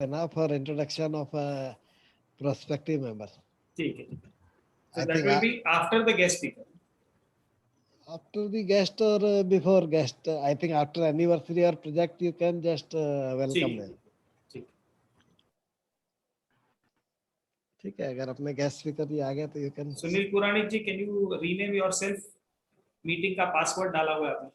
enough for introduction of a prospective member. ठीक है. So I that think will be after the guest speaker. After the guest or before guest, I think after anniversary or project you can just welcome them. ठीक. ठीक है, अगर अपने guest speaker ही आ गया तो you can. Sunil Puranik ji, can you rename yourself? Meeting का password डाला हुआ है आपने.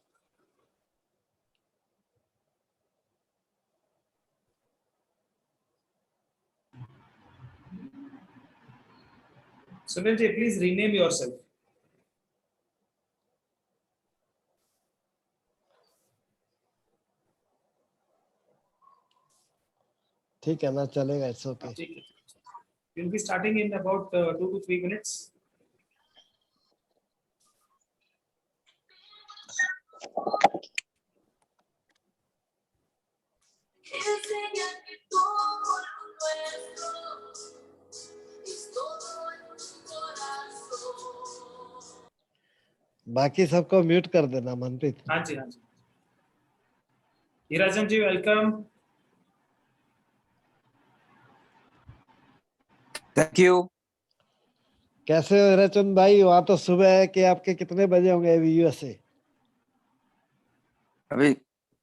Sunil ji, please rename yourself. ठीक है ना, चलेगा, it's okay. ठीक है. We'll be starting in about 2 to 3 minutes. बाकी सबको म्यूट कर देना मनप्रीत. हाँ जी, हाँ जी. हीराचंद जी, वेलकम. Thank you. कैसे हो हीराचंद भाई? वहाँ तो सुबह है कि आपके कितने बजे होंगे अभी यूएसए? अभी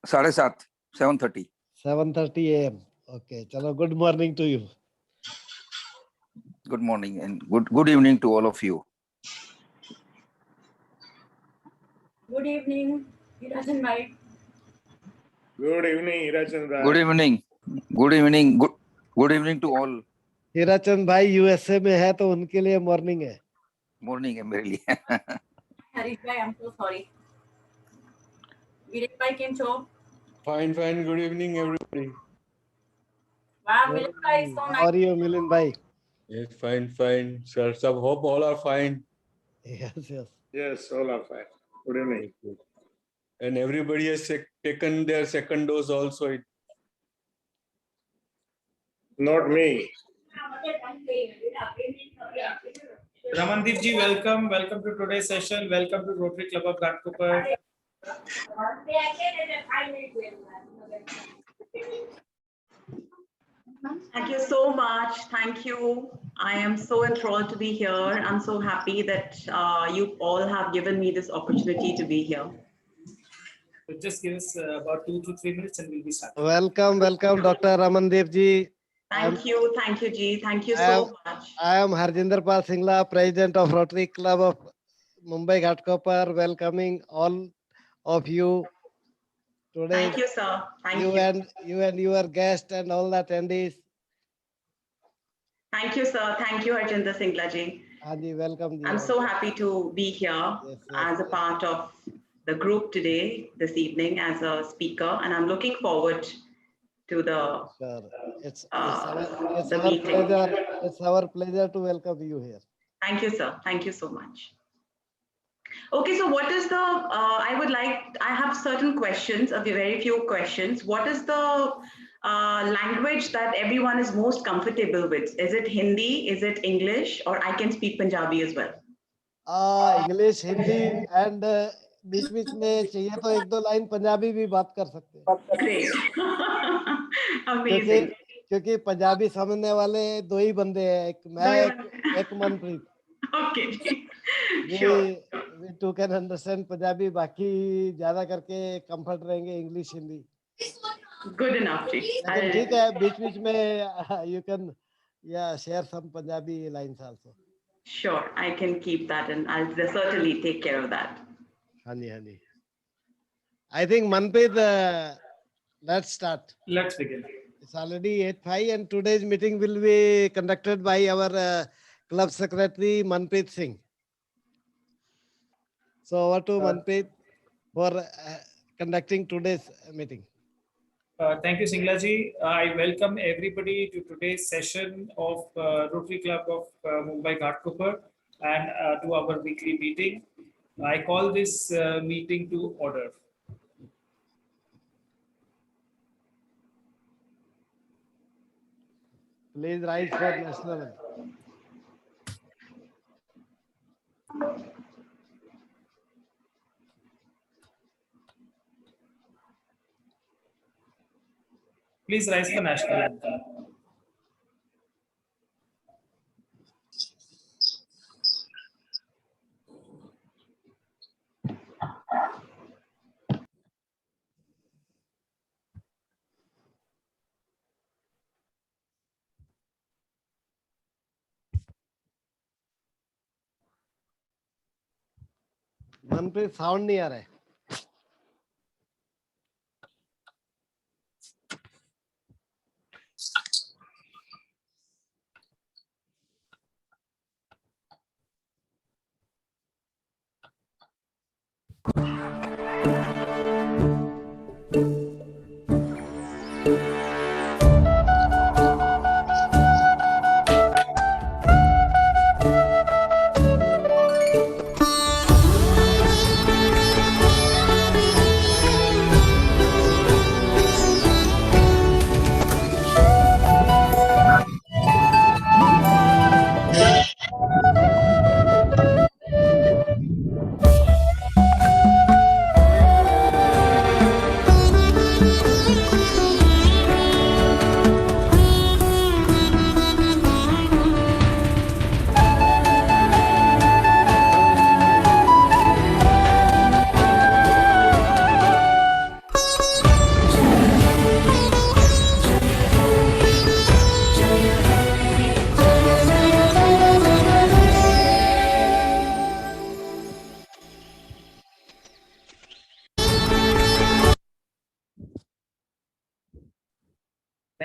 7:30 7:30. 7:30 AM. ओके, चलो, good morning to you. Good morning and good evening to all of you. Good evening, Hirachan bhai. Good evening, Hirachan bhai. Good evening. Good evening. Good evening to all. Hirachand भाई USA में है तो उनके लिए morning है. Morning है मेरे लिए. Harish bhai, I'm so sorry. Viren bhai, केम छो? Fine, fine. Good evening, everybody. Wow, Viren bhai is so How nice. are you, Milind भाई? Yes, fine, fine. Sir, sub hope all are fine. Yes, yes. Yes, all are fine. Good evening. Good. And everybody has taken their second dose also. Not me. Ramandeep ji, welcome. Welcome to today's session. Welcome to Rotary Club of Ghatkopar. Thank you so much. Thank you. I am so enthralled to be here. I'm so happy that you all have given me this opportunity to be here. So just give us about 2 to 3 minutes and we'll be starting. Welcome, welcome, Dr. Ramandeep ji. Thank you, Ji. Thank you I so am- much. I am Harjinder Pal Singla, President of Rotary Club of Mumbai Ghatkopar, welcoming all of you today. Thank you, sir. Thank you. You and your guest and all the attendees. Thank you, sir. Thank you, Harjinder Singla ji. Haji, welcome. Ji. I'm so happy to be here Yes, as a part of the group today, this evening, as a speaker, and I'm looking forward to the Sure. It's the our meeting. pleasure. It's our pleasure to welcome you here. Thank you, sir. Thank you so much. Okay, so what is the, I have certain questions, a very few questions. What is the language that everyone is most comfortable with? Is it Hindi? Is it English? Or I can speak Punjabi as well? English, Hindi and बीच बीच में चाहिए तो एक दो line Punjabi भी बात कर सकते हैं. Great. Amazing. क्योंकि पंजाबी समझने वाले दो ही बंदे हैं, एक मैं एक Manpreet. Okay. Sure. We too can understand Punjabi, बाकी ज्यादा करके कंफर्ट रहेंगे English Hindi. Good enough, ji. लेकिन ठीक है, बीच बीच में you can share some Punjabi lines also. Sure, I can keep that and I'll certainly take care of that. हाँ जी. I think Manpreet, let's start. Let's begin. It's already 8:05 and today's meeting will be conducted by our club secretary Manpreet Singh. So over to Manpreet for conducting today's meeting. Thank you, Singla ji. I welcome everybody to today's session of Rotary Club of Mumbai Ghatkopar and to our weekly meeting. I call this meeting to order. Please rise for national anthem. Please rise for national anthem. Manpreet sound नहीं आ रहा है.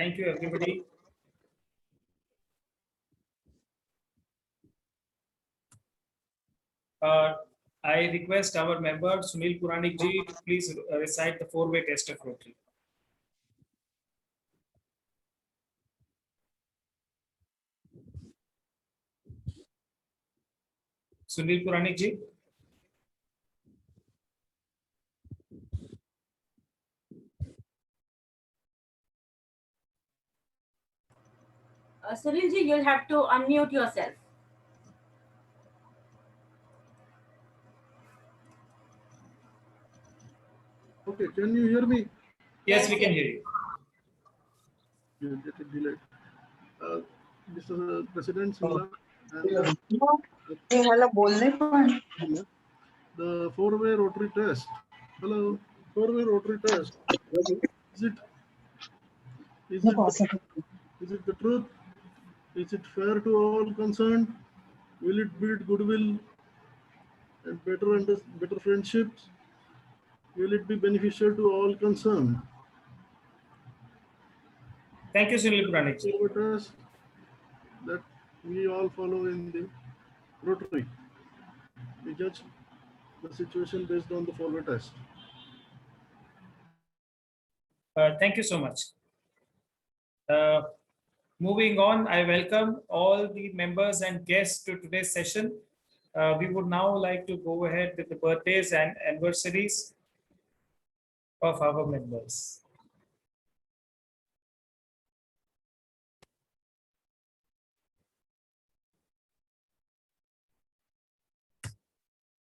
Thank you, everybody. I request our member Sunil Puranik ji to please recite the four-way test of Rotary. Sunil Puranik ji. Sunil ji, you'll have to unmute yourself. Okay, can you hear me? Yes, we can hear you. You get it delayed. Mr. President Singla, the four-way rotary test. Hello, four-way rotary test. Is it the truth? Is it fair to all concerned? Will it build goodwill and better friendships? Will it be beneficial to all concerned? Thank you, Sunil Puranik ji. Four-way test that we all follow in the Rotary. We judge the situation based on the four-way test. Thank you so much. Moving on, I welcome all the members and guests to today's session. We would now like to go ahead with the birthdays and anniversaries of our members.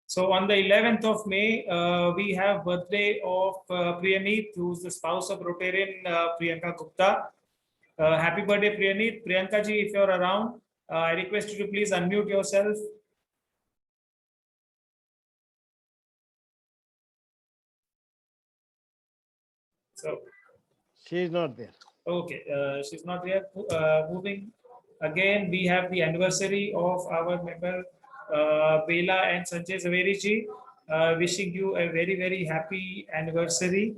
So on the 11th of May, we have birthday of Priyaneet, who's the spouse of Rotarian Priyanka Gupta. Happy birthday, Priyaneet. Priyanka ji, if you're around, I request you to please unmute yourself. So, She is not there. okay, she's not here. Moving again, we have the anniversary of our member Bela and Sanjay Zaveri ji. Wishing you a very, very happy anniversary.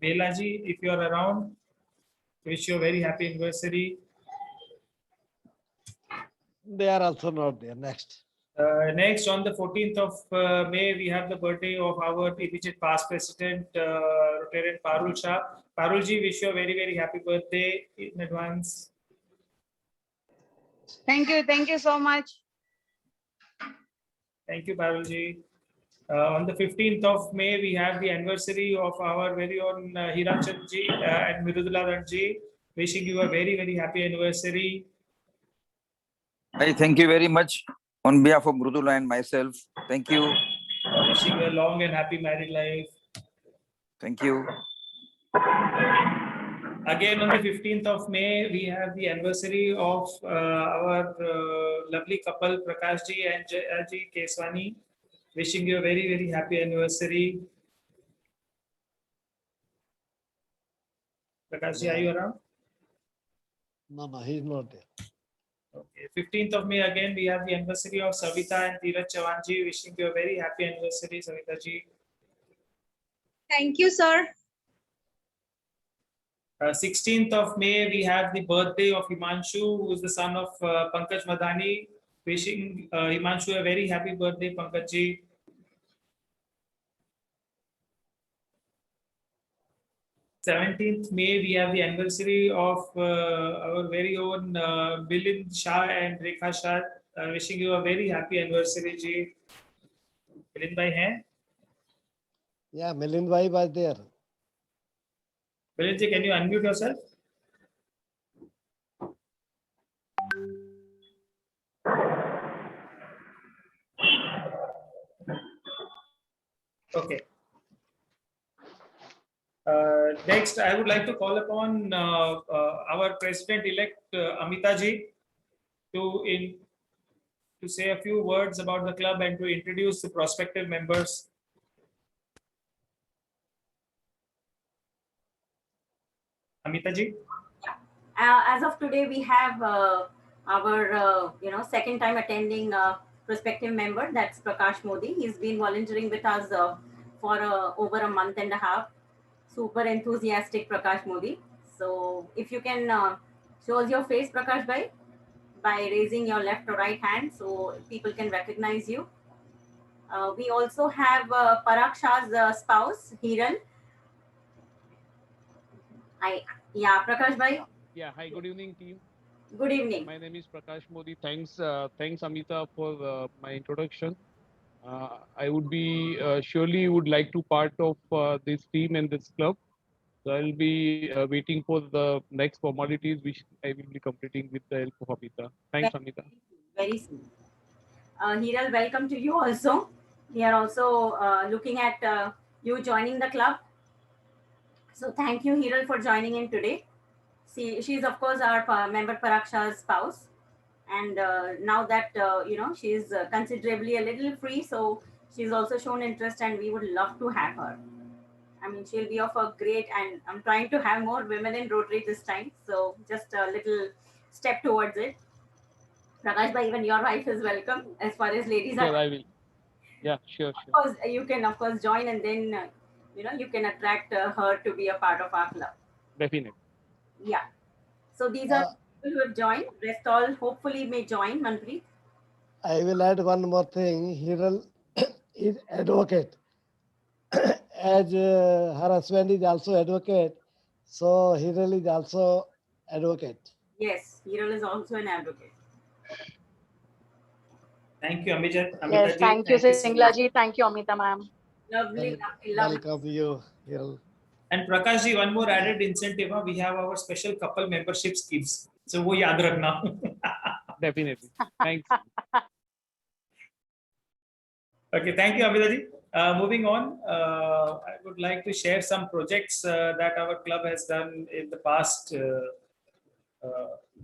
Bela ji, if you are around, wish you a very happy anniversary. They are also not there. Next. Next, on the 14th of May, we have the birthday of our immediate past president, Rotarian Parul Shah. Parul ji, wish you a very, very happy birthday in advance. Thank you so much. Thank you, Parul ji. On the 15th of May, we have the anniversary of our very own Hirachand ji and Mirudula ji. Wishing you a very, very happy anniversary. I thank you very much on behalf of Mrudula and myself. Thank you. Wishing you a long and happy married life. Thank you. Again, on the 15th of May, we have the anniversary of our lovely couple, Prakash ji and Jayaji Keswani. Wishing you a very, very happy anniversary. Prakash ji, are you around? No, he's not there. Okay. 15th of May again, we have the anniversary of Savita and Dheeraj Chavanji. Wishing you a very happy anniversary, Savita ji. Thank you, sir. 16th of May, we have the birthday of Himanshu, who is the son of Pankaj Madhani. Wishing Himanshu a very happy birthday, Pankaj ji. 17th May, we have the anniversary of our very own Milind Shah and Rekha Shah. Wishing you a very happy anniversary, ji. Milind bhai hai? Yeah, Milind bhai was there. Milind ji, can you unmute yourself? Okay. Next, I would like to call upon our President-elect Amita ji to say a few words about the club and to introduce the prospective members. Amita ji. As of today, we have our second time attending prospective member. That's Prakash Modi. He's been volunteering with us for over a month and a half. Super enthusiastic Prakash Modi. So if you can show us your face, Prakash bhai, by raising your left or right hand, so people can recognize you. We also have Parag Shah's spouse, Hiran. Prakash bhai. Yeah, hi, good evening, team. Good evening. My name is Prakash Modi. Thanks, Amita, for my introduction. I would be surely would like to part of this team and this club. So I'll be waiting for the next formalities, which I will be completing with the help of Amita. Thanks, Amita. Very soon. Hiral, welcome to you also. We are also looking at you joining the club. So thank you, Hiral, for joining in today. She's of course our member Parag Shah's spouse, and now that she's considerably a little free, so she's also shown interest, and we would love to have her. I mean, she'll be of a great, and I'm trying to have more women in Rotary this time, so just a little step towards it. Prakash bhai, even your wife is welcome as far as ladies Sure, are. I will. Yeah, sure. Of course, you can of course join, and then you can attract her to be a part of our club. Definitely. Yeah. So these are people who have joined. Rest all hopefully may join, Manpreet. I will add one more thing. Hiral is advocate. As her husband is also advocate, so Hiral is also advocate. Yes, Hiral is also an advocate. Thank you, Amita. Yes, thank you, Singla ji. Thank you, Amita ma'am. Lovely. Welcome you, Hiral. And Prakash ji, one more added incentive. We have our special couple membership schemes. So wo yaad rakhna. Definitely. Thanks. Okay, thank you, Amita ji. Moving on, I would like to share some projects that our club has done in the past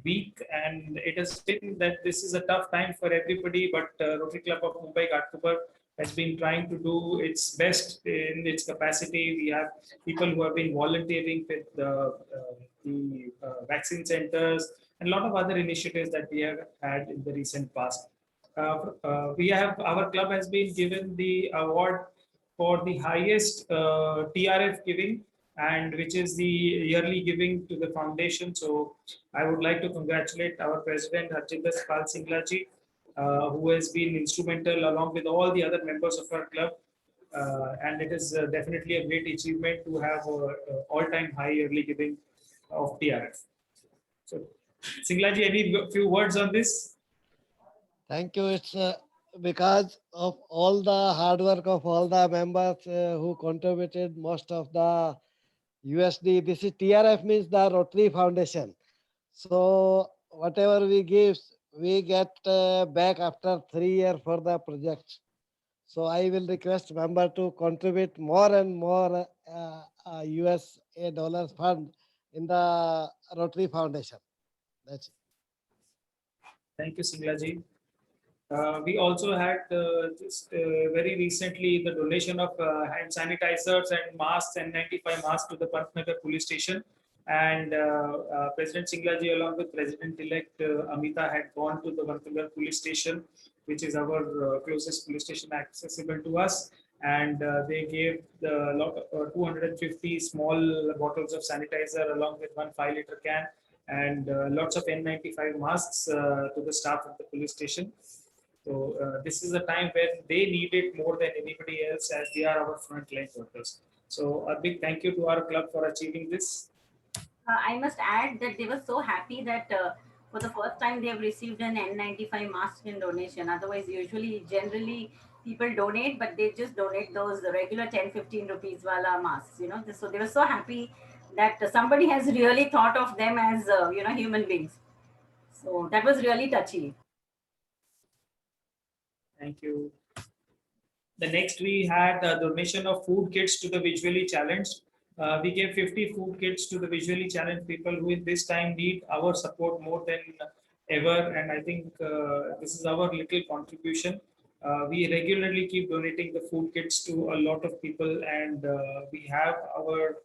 week, and it has been that this is a tough time for everybody, but Rotary Club of Mumbai Ghatkopar has been trying to do its best in its capacity. We have people who have been volunteering with the vaccine centers and a lot of other initiatives that we have had in the recent past. Our club has been given the award for the highest TRF giving, and which is the yearly giving to the foundation. So I would like to congratulate our president Harjinder Pal Singla ji, who has been instrumental along with all the other members of our club, and it is definitely a great achievement to have all-time high yearly giving of TRF. So Singla ji, any few words on this? Thank you. It's because of all the hard work of all the members who contributed most of the USD. This is TRF, means the Rotary Foundation. So whatever we give, we get back after 3 years for the project. So I will request member to contribute more and more USA dollars fund in the Rotary Foundation. That's it. Thank you, Singla ji. We also had just very recently the donation of hand sanitizers and masks and 95 masks to the Pantnagar police station. And President Singlaji, along with President-elect Amita, had gone to the Vantagar police station, which is our closest police station accessible to us. And they gave the 250 small bottles of sanitizer along with one 5-liter can and lots of N95 masks to the staff of the police station. So this is a time when they need it more than anybody else, as they are our frontline workers. So a big thank you to our club for achieving this. I must add that they were so happy that for the first time they have received an N95 mask in donation. Otherwise, generally, people donate, but they just donate those regular 10-15 rupees wala masks, you know. So they were so happy that somebody has really thought of them as, human beings. So that was really touchy. Thank you. The next we had a donation of food kits to the visually challenged. We gave 50 food kits to the visually challenged people who in this time need our support more than ever. And I think this is our little contribution. We regularly keep donating the food kits to a lot of people, and we have our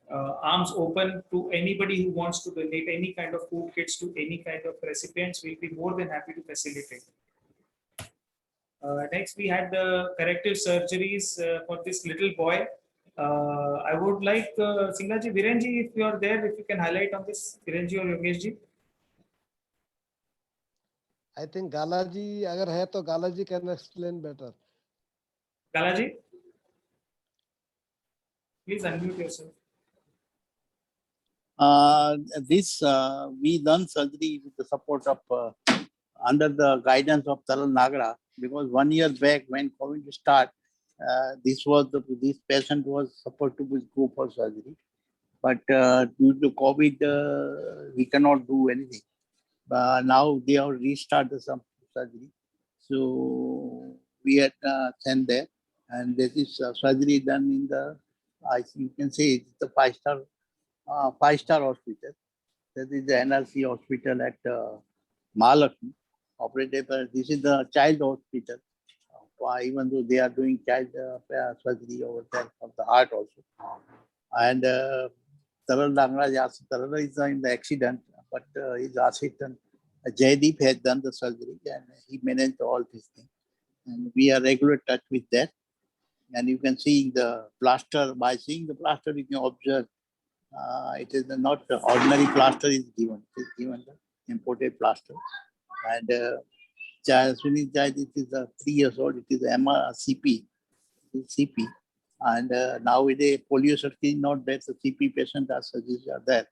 arms open to anybody who wants to donate any kind of food kits to any kind of recipients. We'll be more than happy to facilitate. Next, we had the corrective surgeries for this little boy. I would like Singlaji, Virenji, if you are there, if you can highlight on this, Virenji or Yogeshji. I think Galaji, agar hai to Galaji can explain better. Galaji, please unmute yourself. We done surgery with the support of under the guidance of Talal Nagra, because 1 year back when COVID started, this patient was supposed to go for surgery, but due to COVID, we cannot do anything. Now they have restarted some surgery, so we had sent there, and this is surgery done in the, I think you can say it's the five-star hospital. That is the NRC hospital at Mahalakshmi, operated by, this is the child hospital. Even though they are doing child surgery over there of the heart also. And Talal Nagra is in the accident, but his assistant Jaideep has done the surgery and he managed all these things. And we are regular touch with that. And you can see the plaster, by seeing the plaster, you can observe it is not the ordinary plaster is given. It is given the imported plaster. And Sunil Jai, it is 3 years old. It is CP. CP. And nowadays, polio surgery is not there. The CP patient surgeries are there.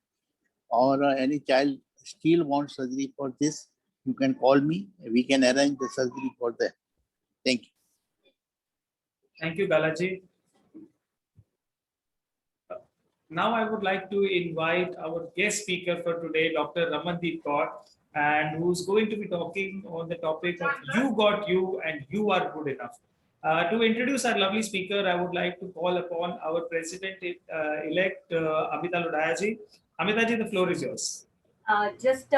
Or any child still wants surgery for this, you can call me. We can arrange the surgery for that. Thank you. Thank you, Balaji. Now I would like to invite our guest speaker for today, Dr. Ramandeep Kaur, and who's going to be talking on the topic of You Got You and You Are Good Enough. To introduce our lovely speaker, I would like to call upon our President-elect, Amita Lodayaji. Amitaji, the floor is yours. Just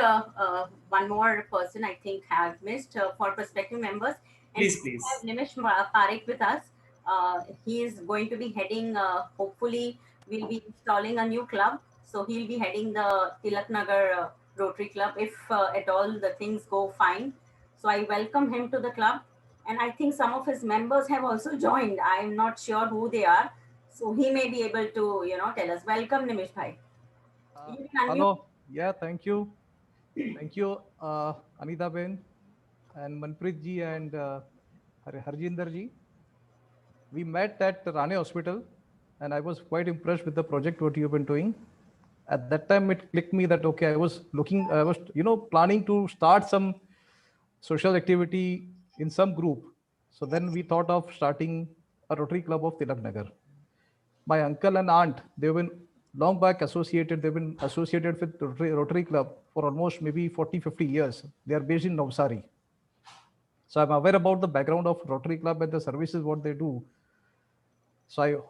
one more person I think have missed for prospective members. And please. We have Nimish Parekh with us. He is going to be heading, hopefully, we'll be installing a new club. So he'll be heading the Tilak Nagar Rotary Club if at all the things go fine. So I welcome him to the club. And I think some of his members have also joined. I'm not sure who they are. So he may be able to, tell us. Welcome, Nimish Bhai. Hello. Yeah, thank you. Thank you, Anita Ben and Manpreet ji and Harjinder ji. We met at Rane Hospital and I was quite impressed with the project what you've been doing. At that time, it clicked me that, okay, I was planning to start some social activity in some group. So then we thought of starting a Rotary Club of Tilak Nagar. My uncle and aunt, they've been long back associated. They've been associated with Rotary Club for almost maybe 40-50 years. They are based in Navsari. So I'm aware about the background of Rotary Club and the services, what they do. So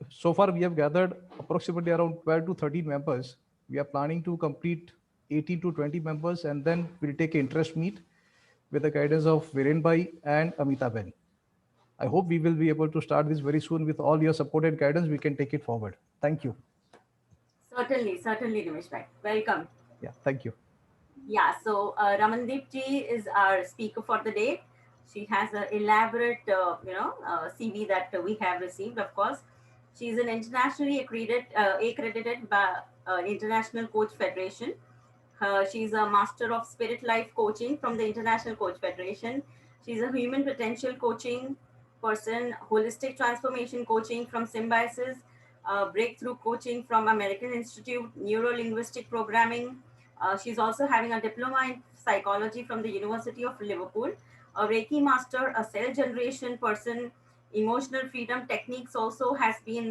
so far we have gathered approximately around 12 to 13 members. We are planning to complete 18 to 20 members, and then we'll take an interest meet with the guidance of Viren Bhai and Amita Ben. I hope we will be able to start this very soon with all your support and guidance. We can take it forward. Thank you. Certainly, Nimish bhai. Welcome. Yeah, thank you. Yeah, so Ramandeep ji is our speaker for the day. She has an elaborate, CV that we have received. Of course, she's an internationally accredited by International Coach Federation. She's a master of spirit life coaching from the International Coach Federation. She's a human potential coaching person, holistic transformation coaching from Symbiosis, breakthrough coaching from American Institute, neuro linguistic programming. She's also having a diploma in psychology from the University of Liverpool, a Reiki master, a cell generation person, emotional freedom techniques also has been,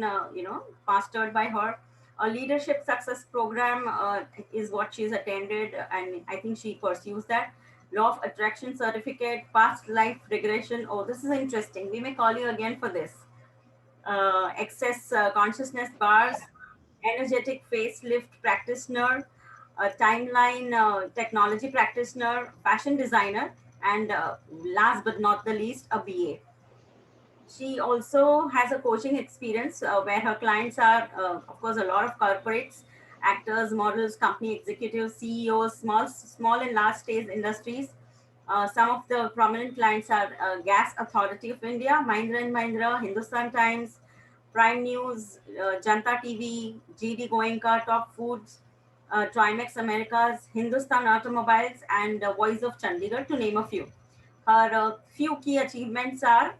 mastered by her. A leadership success program is what she's attended, and I think she pursues that. Law of attraction certificate, past life regression. Oh, this is interesting. We may call you again for this. Access consciousness bars, energetic facelift practitioner, a timeline technology practitioner, fashion designer, and last but not the least, a BA. She also has a coaching experience where her clients are, of course, a lot of corporates, actors, models, company executives, CEOs, small and large stage industries. Some of the prominent clients are Gas Authority of India, Mahindra and Mahindra, Hindustan Times, Prime News, Janta TV, GD Goenka, Top Foods, Trimax Americas, Hindustan Automobiles, and Voice of Chandigarh, to name a few. Her few key achievements are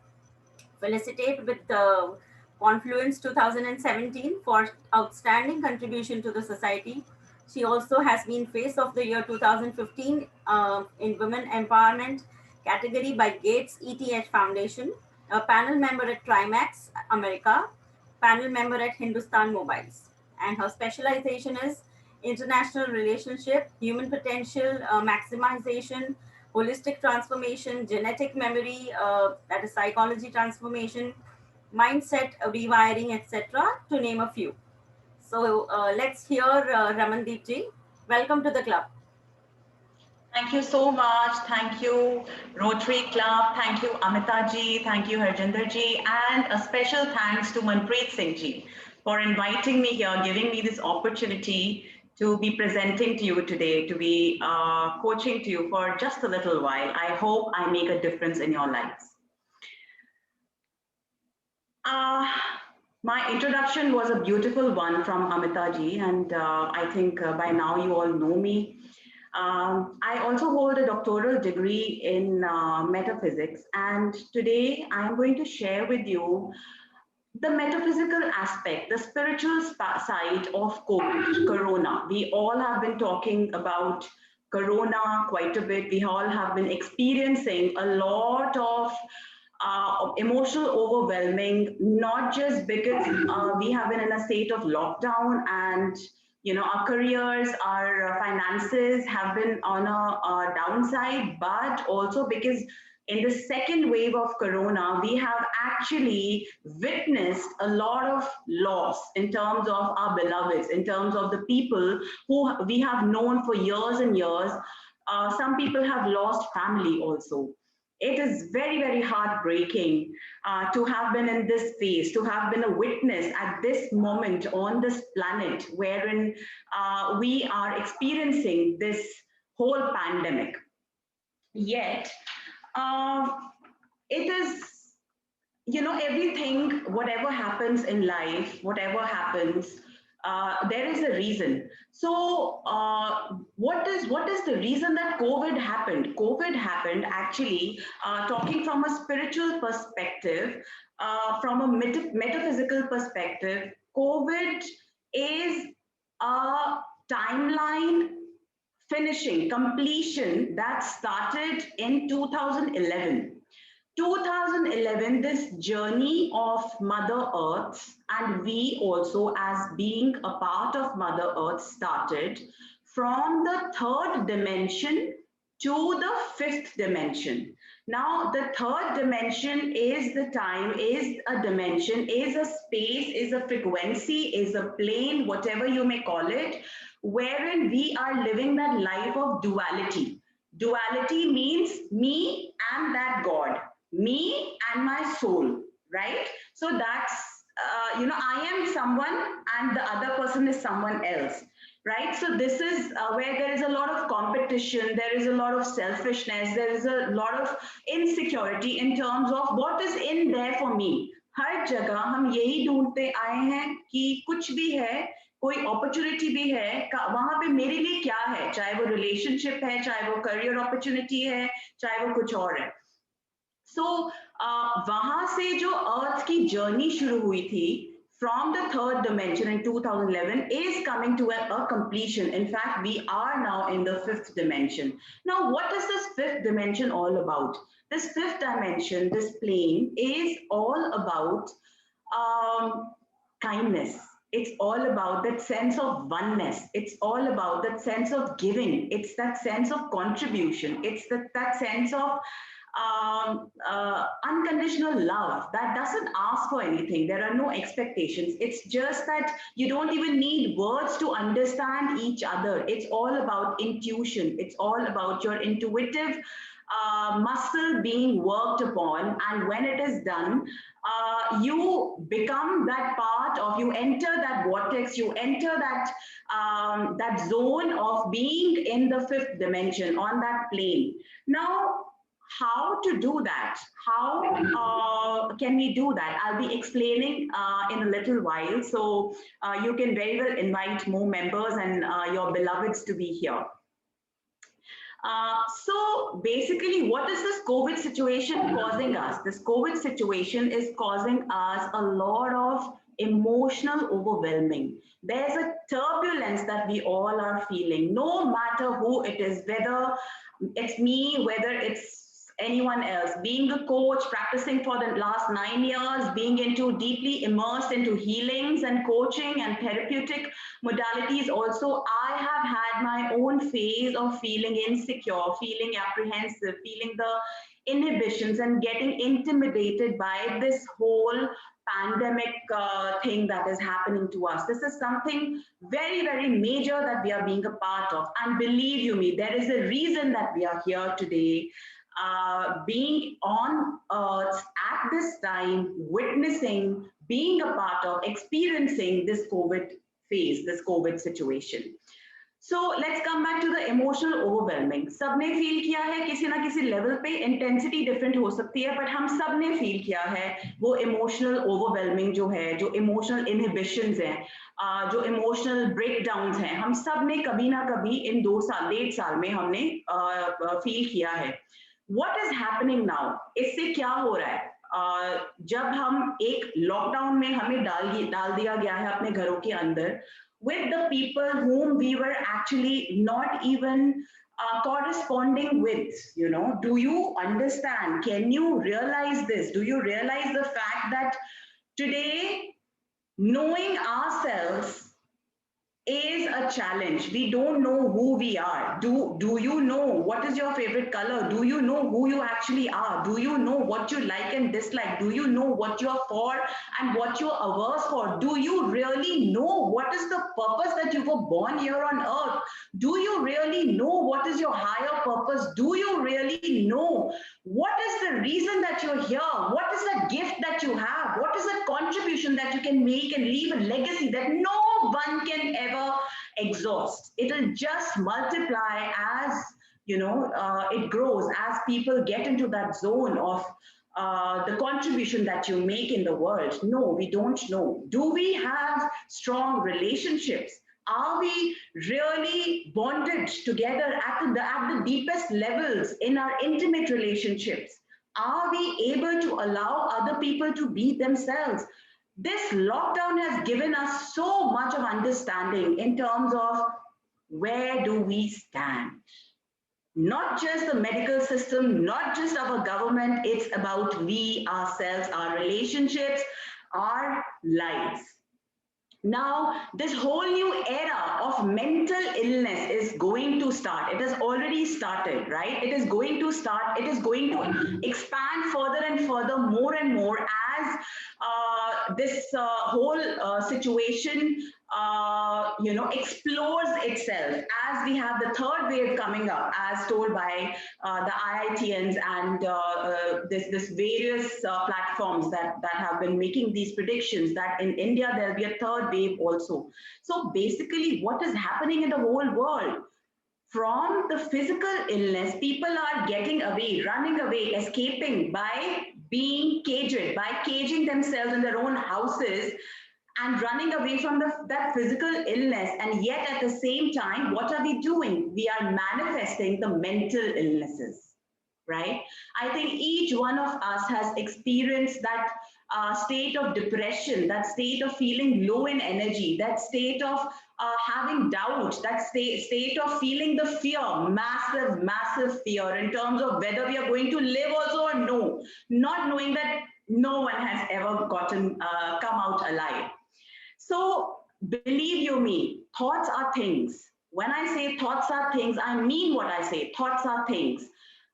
felicitate with the Confluence 2017 for outstanding contribution to the society. She also has been Face of the Year 2015 in Women Empowerment category by Gates ETH Foundation, a panel member at Trimax America, panel member at Hindustan Mobiles. And her specialization is international relationship, human potential maximization, holistic transformation, genetic memory, that is psychology transformation, mindset rewiring, etc., to name a few. So let's hear Ramandeep ji. Welcome to the club. Thank you so much. Thank you, Rotary Club. Thank you, Amita ji. Thank you, Harjinder ji. And a special thanks to Manpreet Singh ji for inviting me here, giving me this opportunity to be presenting to you today, to be coaching to you for just a little while. I hope I make a difference in your lives. My introduction was a beautiful one from Amita ji, and I think by now you all know me. I also hold a doctoral degree in metaphysics, and today I am going to share with you the metaphysical aspect, the spiritual side of COVID, Corona. We all have been talking about Corona quite a bit. We all have been experiencing a lot of emotional overwhelming, not just because we have been in a state of lockdown and our careers, our finances have been on a downside, but also because in the second wave of Corona, we have actually witnessed a lot of loss in terms of our beloveds, in terms of the people who we have known for years and years. Some people have lost family also. It is very, very heartbreaking to have been in this phase, to have been a witness at this moment on this planet wherein we are experiencing this whole pandemic. Yet, it is, everything, whatever happens in life, whatever happens, there is a reason. So what is the reason that COVID happened? COVID happened actually, talking from a spiritual perspective, from a metaphysical perspective, COVID is a timeline finishing, completion that started in 2011. 2011, this journey of Mother Earth, and we also as being a part of Mother Earth, started from the third dimension to the fifth dimension. Now, the third dimension is the time, is a dimension, is a space, is a frequency, is a plane, whatever you may call it, wherein we are living that life of duality. Duality means me and that God, me and my soul, right? So that's I am someone and the other person is someone else, right? So this is where there is a lot of competition, there is a lot of selfishness, there is a lot of insecurity in terms of what is in there for me. हर जगह हम यही ढूंढते आए हैं कि कुछ भी है, कोई अपॉर्चुनिटी भी है, वहां पे मेरे लिए क्या है, चाहे वो रिलेशनशिप है, चाहे वो करियर अपॉर्चुनिटी है, चाहे वो कुछ और है. So वहां से जो अर्थ की जर्नी शुरू हुई थी from the third dimension in 2011 is coming to a completion. In fact, we are now in the fifth dimension. Now, what is this fifth dimension all about? This fifth dimension, this plane, is all about kindness. It's all about that sense of oneness. It's all about that sense of giving. It's that sense of contribution. It's that sense of unconditional love that doesn't ask for anything. There are no expectations. It's just that you don't even need words to understand each other. It's all about intuition. It's all about your intuitive muscle being worked upon, and when it is done, you become that part of, you enter that vortex, you enter that that zone of being in the fifth dimension, on that plane. Now, how to do that? How can we do that? I'll be explaining in a little while, so you can very well invite more members and your beloveds to be here. So basically, what is this COVID situation causing us? This COVID situation is causing us a lot of emotional overwhelming. There's a turbulence that we all are feeling, no matter who it is, whether it's me, whether it's anyone else. Being a coach, practicing for the last 9 years, being deeply immersed into healings and coaching and therapeutic modalities. Also, I have had my own phase of feeling insecure, feeling apprehensive, feeling the inhibitions and getting intimidated by this whole pandemic thing that is happening to us. This is something very, very major that we are being a part of. And believe you me, there is a reason that we are here today. Being on earth at this time, witnessing, being a part of, experiencing this COVID phase, this COVID situation. So let's come back to the emotional overwhelming. सबने feel किया है किसी ना किसी level पे, intensity different हो सकती है, बट हम सबने फील किया है वो इमोशनल ओवरवेलमिंग जो है, जो इमोशनल इनहिबिशंस हैं, जो इमोशनल ब्रेकडाउन्स हैं, हम सब ने कभी ना कभी इन 1.5 साल में हमने फील किया है. What is happening now? इससे क्या हो रहा है? जब हम एक लॉकडाउन में हमें डाल दिया गया है अपने घरों के अंदर, with the people whom we were actually not even corresponding with, you know, do you understand? Can you realize this? Do you realize the fact that today knowing ourselves is a challenge? We don't know who we are. Do you know what is your favorite color? Do you know who you actually are? Do you know what you like and dislike? Do you know what you're for and what you're averse for? Do you really know what is the purpose that you were born here on earth? Do you really know what is your higher purpose? Do you really know what is the reason that you're here? What is the gift that you have? What is the contribution that you can make and leave a legacy that no one can ever exhaust? It'll just multiply as, you know, it grows, as people get into that zone of the contribution that you make in the world. No, we don't know. Do we have strong relationships? Are we really bonded together at the deepest levels in our intimate relationships? Are we able to allow other people to be themselves? This lockdown has given us so much of understanding in terms of where do we stand? Not just the medical system, not just our government, it's about we ourselves, our relationships, our lives. Now, this whole new era of mental illness is going to start. It has already started, right? It is going to start. It is going to expand further and further, more and more, as this whole situation explores itself, as we have the third wave coming up, as told by the IITians and this various platforms that have been making these predictions that in India there'll be a third wave also. So basically, what is happening in the whole world? From the physical illness, people are getting away, running away, escaping by being caged, by caging themselves in their own houses and running away from that physical illness. And yet at the same time, what are we doing? We are manifesting the mental illnesses, right? I think each one of us has experienced that state of depression, that state of feeling low in energy, that state of having doubt, that state of feeling the fear, massive fear in terms of whether we are going to live also or no, not knowing that no one has ever come out alive. So believe you me, thoughts are things. When I say thoughts are things, I mean what I say. Thoughts are things.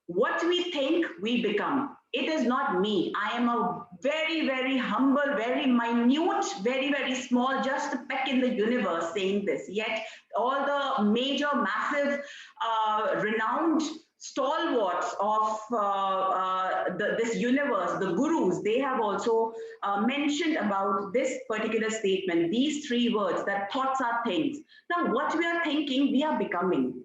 What we think, we become. It is not me. I am a very, very humble, very minute, very, very small, just a peck in the universe saying this. Yet all the major, massive, renowned stalwarts of this universe, the gurus, they have also mentioned about this particular statement, these three words, that thoughts are things. Now, what we are thinking, we are becoming.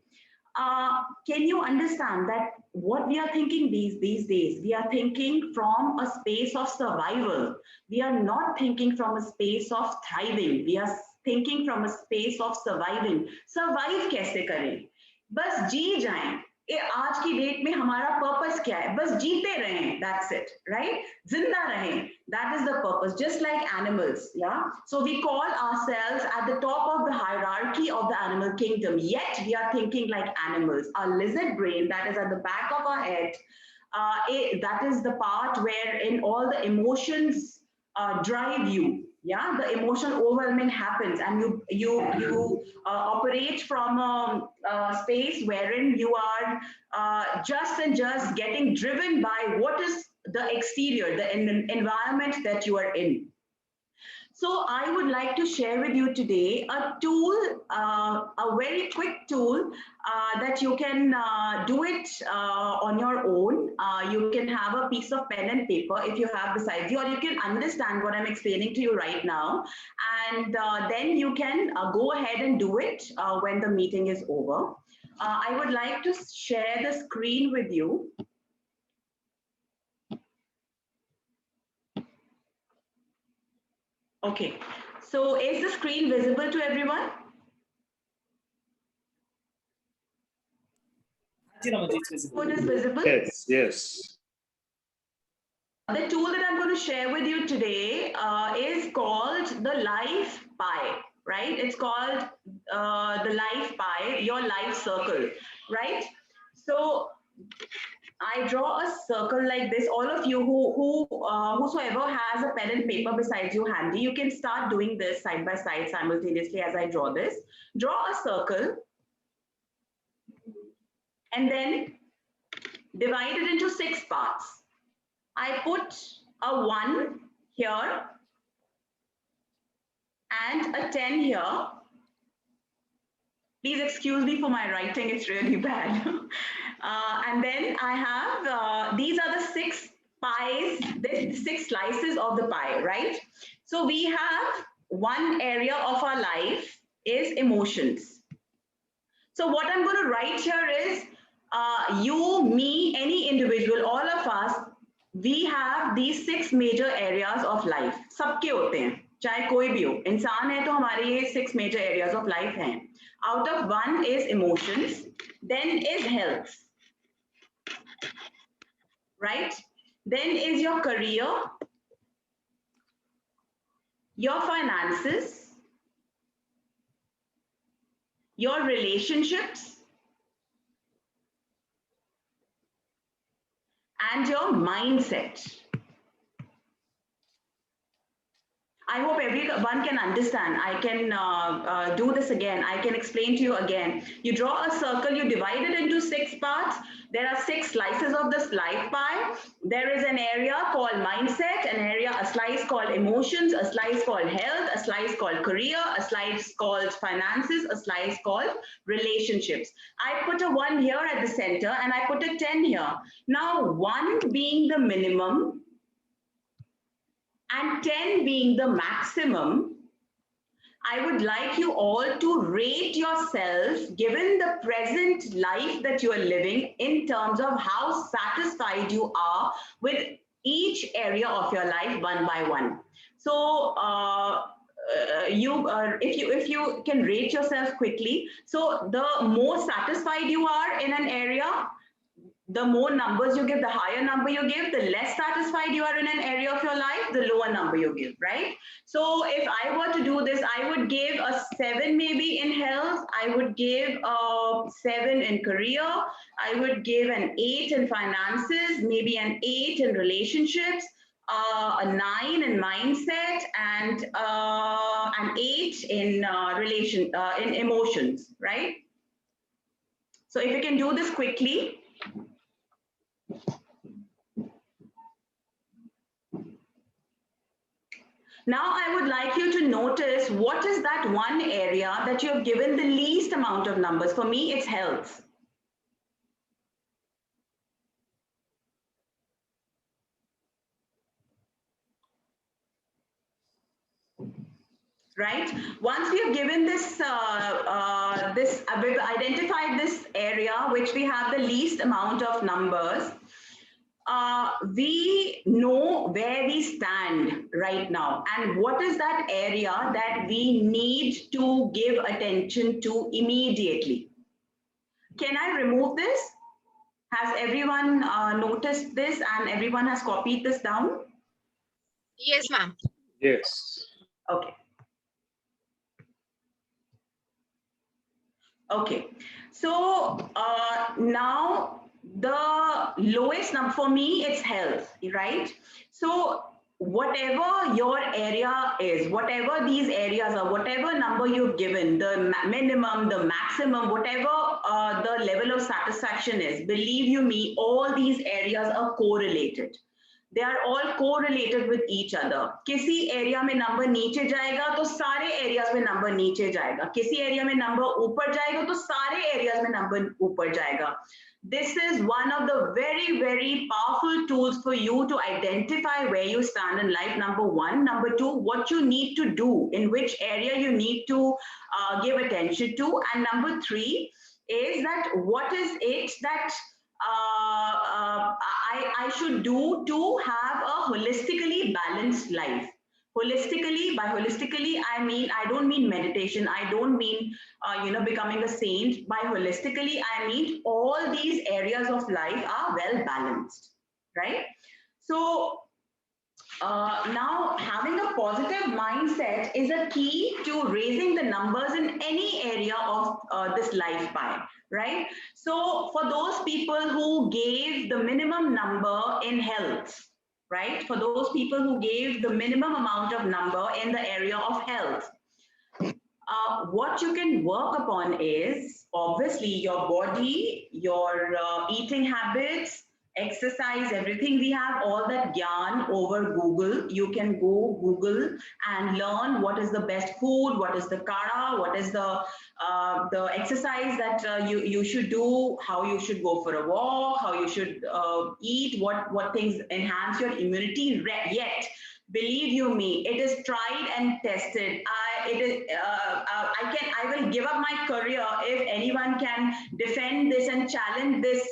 Can you understand that what we are thinking these days, we are thinking from a space of survival. We are not thinking from a space of thriving. We are thinking from a space of surviving. Survive कैसे करें? बस जी जाएं. आज की date में हमारा purpose क्या है? बस जीते रहें. That's it, right? जिंदा रहें. That is the purpose. Just like animals, yeah. So we call ourselves at the top of the hierarchy of the animal kingdom. Yet we are thinking like animals. Our lizard brain, that is at the back of our head, that is the part wherein all the emotions drive you. Yeah, the emotional overwhelming happens, and you operate from a space wherein you are just getting driven by what is the exterior, the environment that you are in. So I would like to share with you today a tool, a very quick tool that you can do it on your own. You can have a piece of pen and paper if you have beside you, or you can understand what I'm explaining to you right now. And then you can go ahead and do it when the meeting is over. I would like to share the screen with you. Okay, so is the screen visible to everyone? What is visible? Yes, yes. The tool that I'm going to share with you today is called the Life Pie, right? It's called the Life Pie, your life circle, right? So I draw a circle like this. All of you whosoever has a pen and paper beside you handy, you can start doing this side by side simultaneously as I draw this. Draw a circle and then divide it into 6 parts. I put a 1 here and a 10 here. Please excuse me for my writing, it's really bad. And then I have, these are the 6 pies, the 6 slices of the pie, right? So we have one area of our life is emotions. So what I'm going to write here is, you, me, any individual, all of us, we have these 6 major areas of life. सबके होते हैं, चाहे कोई भी हो. इंसान है तो हमारे ये 6 major areas of life हैं. Out of 1 is emotions, then is health, right? Then is your career, your finances, your relationships, and your mindset. I hope everyone can understand. I can do this again. I can explain to you again. You draw a circle, you divide it into 6 parts. There are 6 slices of this life pie. There is an area called mindset, a slice called emotions, a slice called health, a slice called career, a slice called finances, a slice called relationships. I put a 1 here at the center and I put a 10 here. Now 1 being the minimum and 10 being the maximum, I would like you all to rate yourself, given the present life that you are living, in terms of how satisfied you are with each area of your life one by one. So if you can rate yourself quickly, so the more satisfied you are in an area, the more numbers you give, the higher number you give. The less satisfied you are in an area of your life, the lower number you give, right? So if I were to do this, I would give a 7 maybe in health. I would give a 7 in career. I would give an 8 in finances, maybe an 8 in relationships, a 9 in mindset, and an 8 in in emotions, right? So if you can do this quickly. Now I would like you to notice what is that one area that you have given the least amount of numbers. For me, it's health. Right? Once we have given this, we've identified this area which we have the least amount of numbers. We know where we stand right now and what is that area that we need to give attention to immediately. Can I remove this? Has everyone noticed this and everyone has copied this down? Yes, ma'am. Yes. Okay. Okay. So now the lowest number for me, it's health, right? So whatever your area is, whatever these areas are, whatever number you've given, the minimum, the maximum, whatever the level of satisfaction is, believe you me, all these areas are correlated. They are all correlated with each other. किसी area में number नीचे जाएगा तो सारे areas में number नीचे जाएगा. किसी area में number ऊपर जाएगा तो सारे areas में number ऊपर जाएगा. This is one of the very, very powerful tools for you to identify where you stand in life, number 1. Number 2, what you need to do, in which area you need to give attention to. And number 3 is that what is it that I should do to have a holistically balanced life. Holistically, by holistically, I don't mean meditation. I don't mean, becoming a saint. By holistically, I mean all these areas of life are well balanced, right? So now having a positive mindset is a key to raising the numbers in any area of this life pie, right? So for those people who gave the minimum number in health, right? For those people who gave the minimum amount of number in the area of health, what you can work upon is obviously your body, your eating habits, exercise, everything. We have all that gyan over Google. You can go Google and learn what is the best food, what is the kara, what is the exercise that you should do, how you should go for a walk, how you should eat, what things enhance your immunity. Yet, believe you me, it is tried and tested. I will give up my career if anyone can defend this and challenge this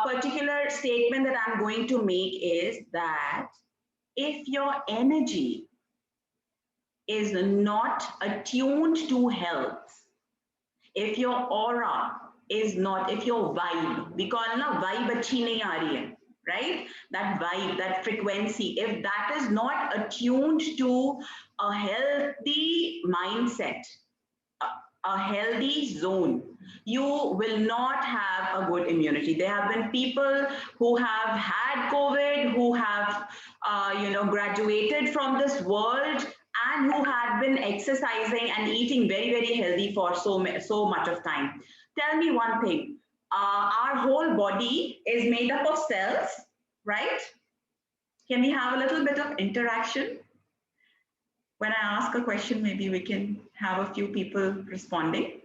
particular statement that I'm going to make is that if your energy is not attuned to health, if your aura is not, if your vibe, we call it vibe achhi nahi aa rahi hai, right? That vibe, that frequency, if that is not attuned to a healthy mindset, a healthy zone, you will not have a good immunity. There have been people who have had COVID, who have, graduated from this world and who had been exercising and eating very, very healthy for so much of time. Tell me one thing. Our whole body is made up of cells, right? Can we have a little bit of interaction? When I ask a question, maybe we can have a few people responding.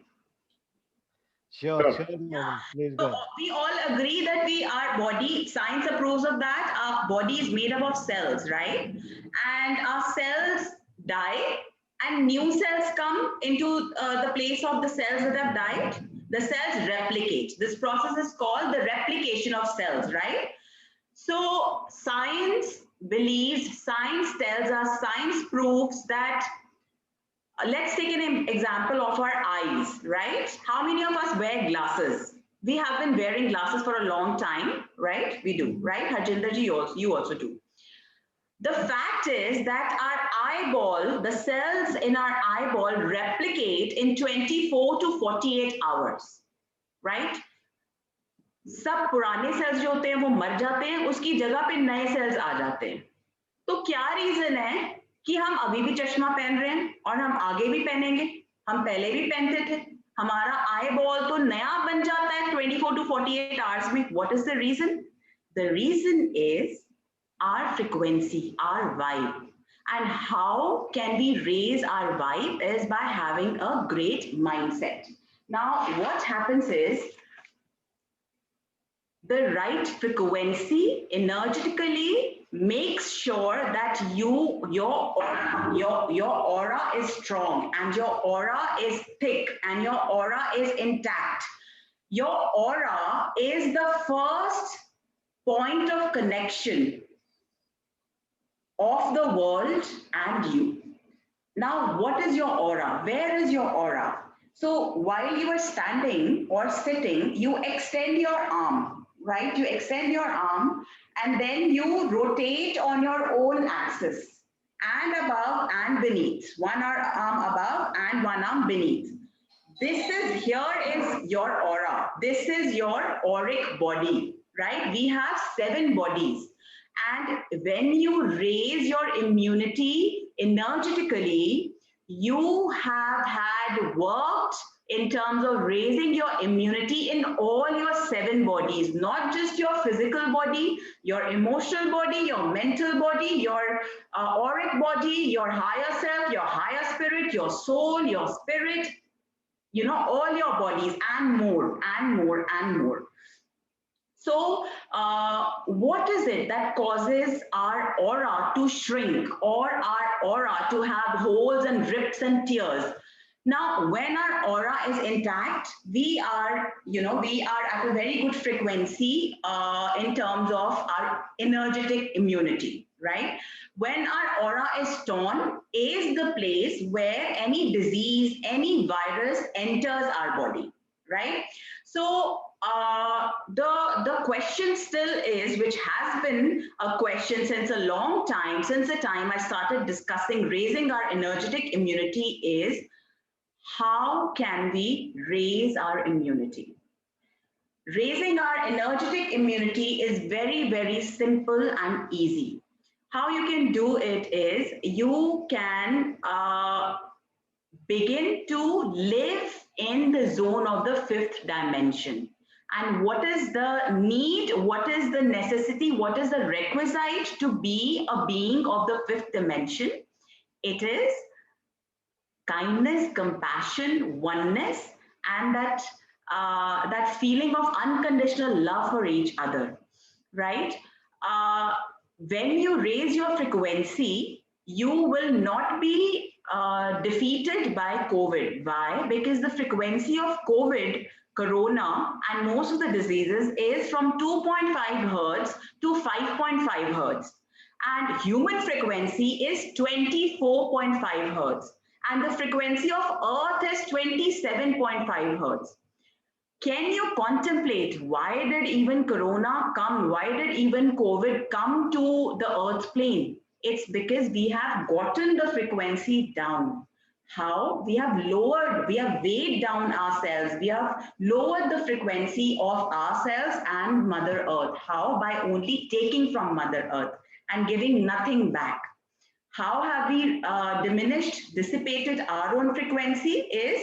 Sure, Mohan. Please go So ahead. we all agree that our body, science approves of that, our body is made up of cells, right? And our cells die and new cells come into the place of the cells that have died. The cells replicate. This process is called the replication of cells, right? So science believes, science tells us, science proves that let's take an example of our eyes, right? How many of us wear glasses? We have been wearing glasses for a long time, right? We do, right? Harjinder ji, you also do. The fact is that our eyeball, the cells in our eyeball replicate in 24 to 48 hours, right? सब पुराने sales जो होते हैं वो मर जाते हैं, उसकी जगह पे नए सेल्स आ जाते हैं. तो क्या रीजन है कि हम अभी भी चश्मा पहन रहे हैं और हम आगे भी पहनेंगे? हम पहले भी पहनते थे. हमारा आई बॉल तो नया बन जाता है 24 to 48 hours में. What is the reason? The reason is our frequency, our vibe. And how can we raise our vibe is by having a great mindset. Now, what happens is the right frequency energetically makes sure that your aura is strong and your aura is thick and your aura is intact. Your aura is the first point of connection of the world and you. Now, what is your aura? Where is your aura? So while you are standing or sitting, you extend your arm, right? You extend your arm and then you rotate on your own axis and above and beneath. One arm above and one arm beneath. Here is your aura. This is your auric body, right? We have 7 bodies. And when you raise your immunity energetically, you have had worked in terms of raising your immunity in all your 7 bodies, not just your physical body, your emotional body, your mental body, your auric body, your higher self, your higher spirit, your soul, your spirit, you know, all your bodies and more and more and more. So what is it that causes our aura to shrink or our aura to have holes and rips and tears? Now, when our aura is intact, we are at a very good frequency in terms of our energetic immunity, right? When our aura is torn, is the place where any disease, any virus enters our body, right? So the question still is, which has been a question since a long time, since the time I started discussing raising our energetic immunity, is how can we raise our immunity? Raising our energetic immunity is very, very simple and easy. How you can do it is you can begin to live in the zone of the 5th dimension. And what is the need? What is the necessity? What is the requisite to be a being of the 5th dimension? It is kindness, compassion, oneness, and that feeling of unconditional love for each other, right? When you raise your frequency, you will not be defeated by COVID. Why? Because the frequency of COVID, corona, and most of the diseases is from 2.5 hertz to 5.5 hertz. And human frequency is 24.5 hertz. And the frequency of Earth is 27.5 hertz. Can you contemplate why did even corona come? Why did even COVID come to the Earth's plane? It's because we have gotten the frequency down. How? We have weighed down ourselves. We have lowered the frequency of ourselves and Mother Earth. How? By only taking from Mother Earth and giving nothing back. how have we diminished, dissipated our own frequency is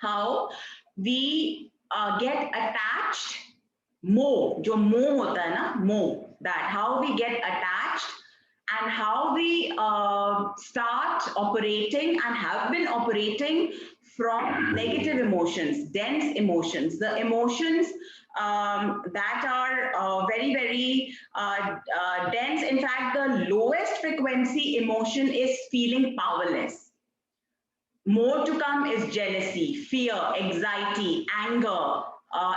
how we get attached. Moh, jo moh hota hai na, moh, that how we get attached and how we start operating and have been operating from negative emotions, dense emotions, the emotions that are very, very dense. In fact, the lowest frequency emotion is feeling powerless. More to come is jealousy, fear, anxiety, anger,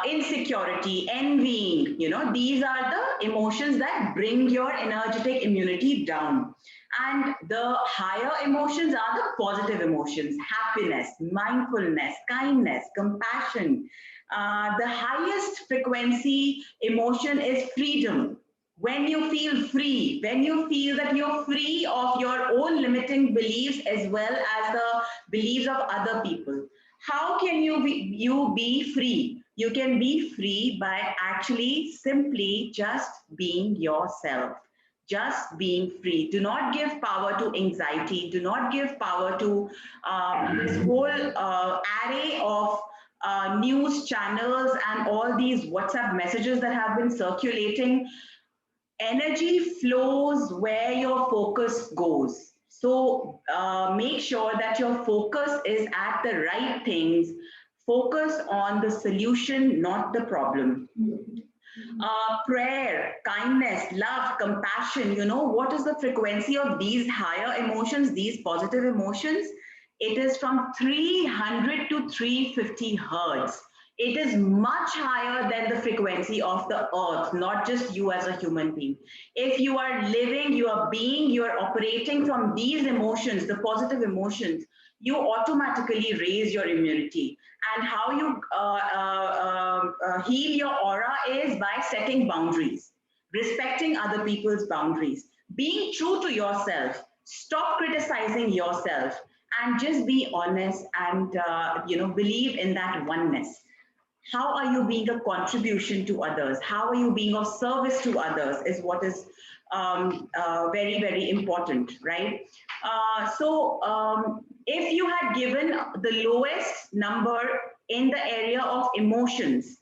insecurity, envying. You know, these are the emotions that bring your energetic immunity down. And the higher emotions are the positive emotions: happiness, mindfulness, kindness, compassion. The highest frequency emotion is freedom. When you feel free, when you feel that you're free of your own limiting beliefs as well as the beliefs of other people. How can you be free? You can be free by actually simply just being yourself. Just being free. Do not give power to anxiety. Do not give power to this whole array of news channels and all these WhatsApp messages that have been circulating. Energy flows where your focus goes. So make sure that your focus is at the right things. Focus on the solution, not the problem. Prayer, kindness, love, compassion, you know, what is the frequency of these higher emotions, these positive emotions? It is from 300 to 350 hertz. It is much higher than the frequency of the earth, not just you as a human being. If you are living, you are being, you are operating from these emotions, the positive emotions, you automatically raise your immunity. And how you heal your aura is by setting boundaries, respecting other people's boundaries, being true to yourself, stop criticizing yourself, and just be honest and believe in that oneness. How are you being a contribution to others? How are you being of service to others is what is very, very important, right? If you had given the lowest number in the area of emotions,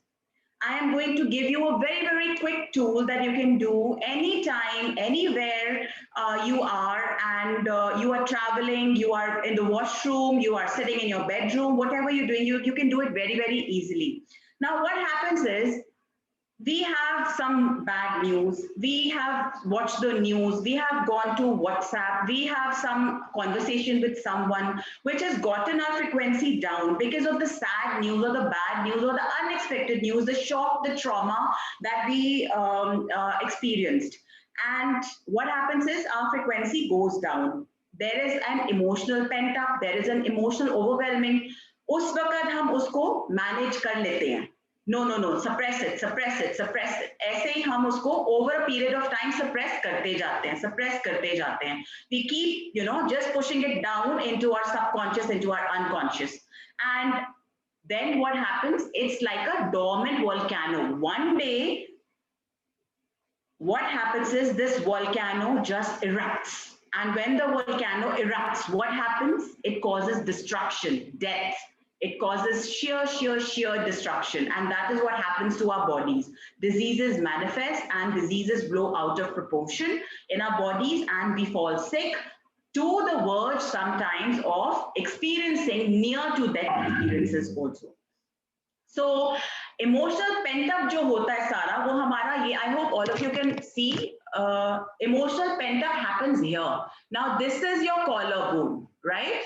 I am going to give you a very, very quick tool that you can do anytime, anywhere you are, and you are traveling, you are in the washroom, you are sitting in your bedroom, whatever you're doing, you can do it very, very easily. Now, what happens is, we have some bad news, we have watched the news, we have gone to WhatsApp, we have some conversation with someone which has gotten our frequency down because of the sad news or the bad news or the unexpected news, the shock, the trauma that we experienced. And what happens is our frequency goes down. There is an emotional pent up, there is an emotional overwhelming. उस वक्त हम उसको manage कर लेते हैं. No, suppress it. ऐसे ही हम उसको over a period of time suppress करते जाते हैं. We keep, just pushing it down into our subconscious, into our unconscious. And then what happens? It's like a dormant volcano. One day, what happens is this volcano just erupts. And when the volcano erupts, what happens? It causes destruction, death. It causes sheer destruction. And that is what happens to our bodies. Diseases manifest and diseases blow out of proportion in our bodies, and we fall sick to the verge sometimes of experiencing near to death experiences also. So emotional pent up जो होता है सारा वो हमारा ये, I hope all of you can see, emotional pent up happens here. Now this is your collarbone, right?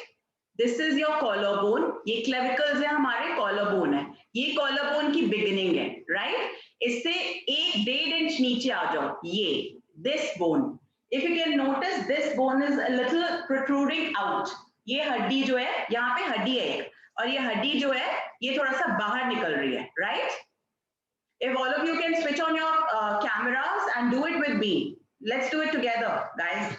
This is your collarbone. ये clavicles है हमारे, collarbone है. ये collarbone की beginning है, right? इससे 1-1.5 inch नीचे आ जाओ. ये this bone. If you can notice, this bone is a little protruding out. ये हड्डी जो है, यहाँ पे हड्डी है एक, और ये हड्डी जो है, ये थोड़ा सा बाहर निकल रही है, right? If all of you can switch on your cameras and do it with me, let's do it together, guys.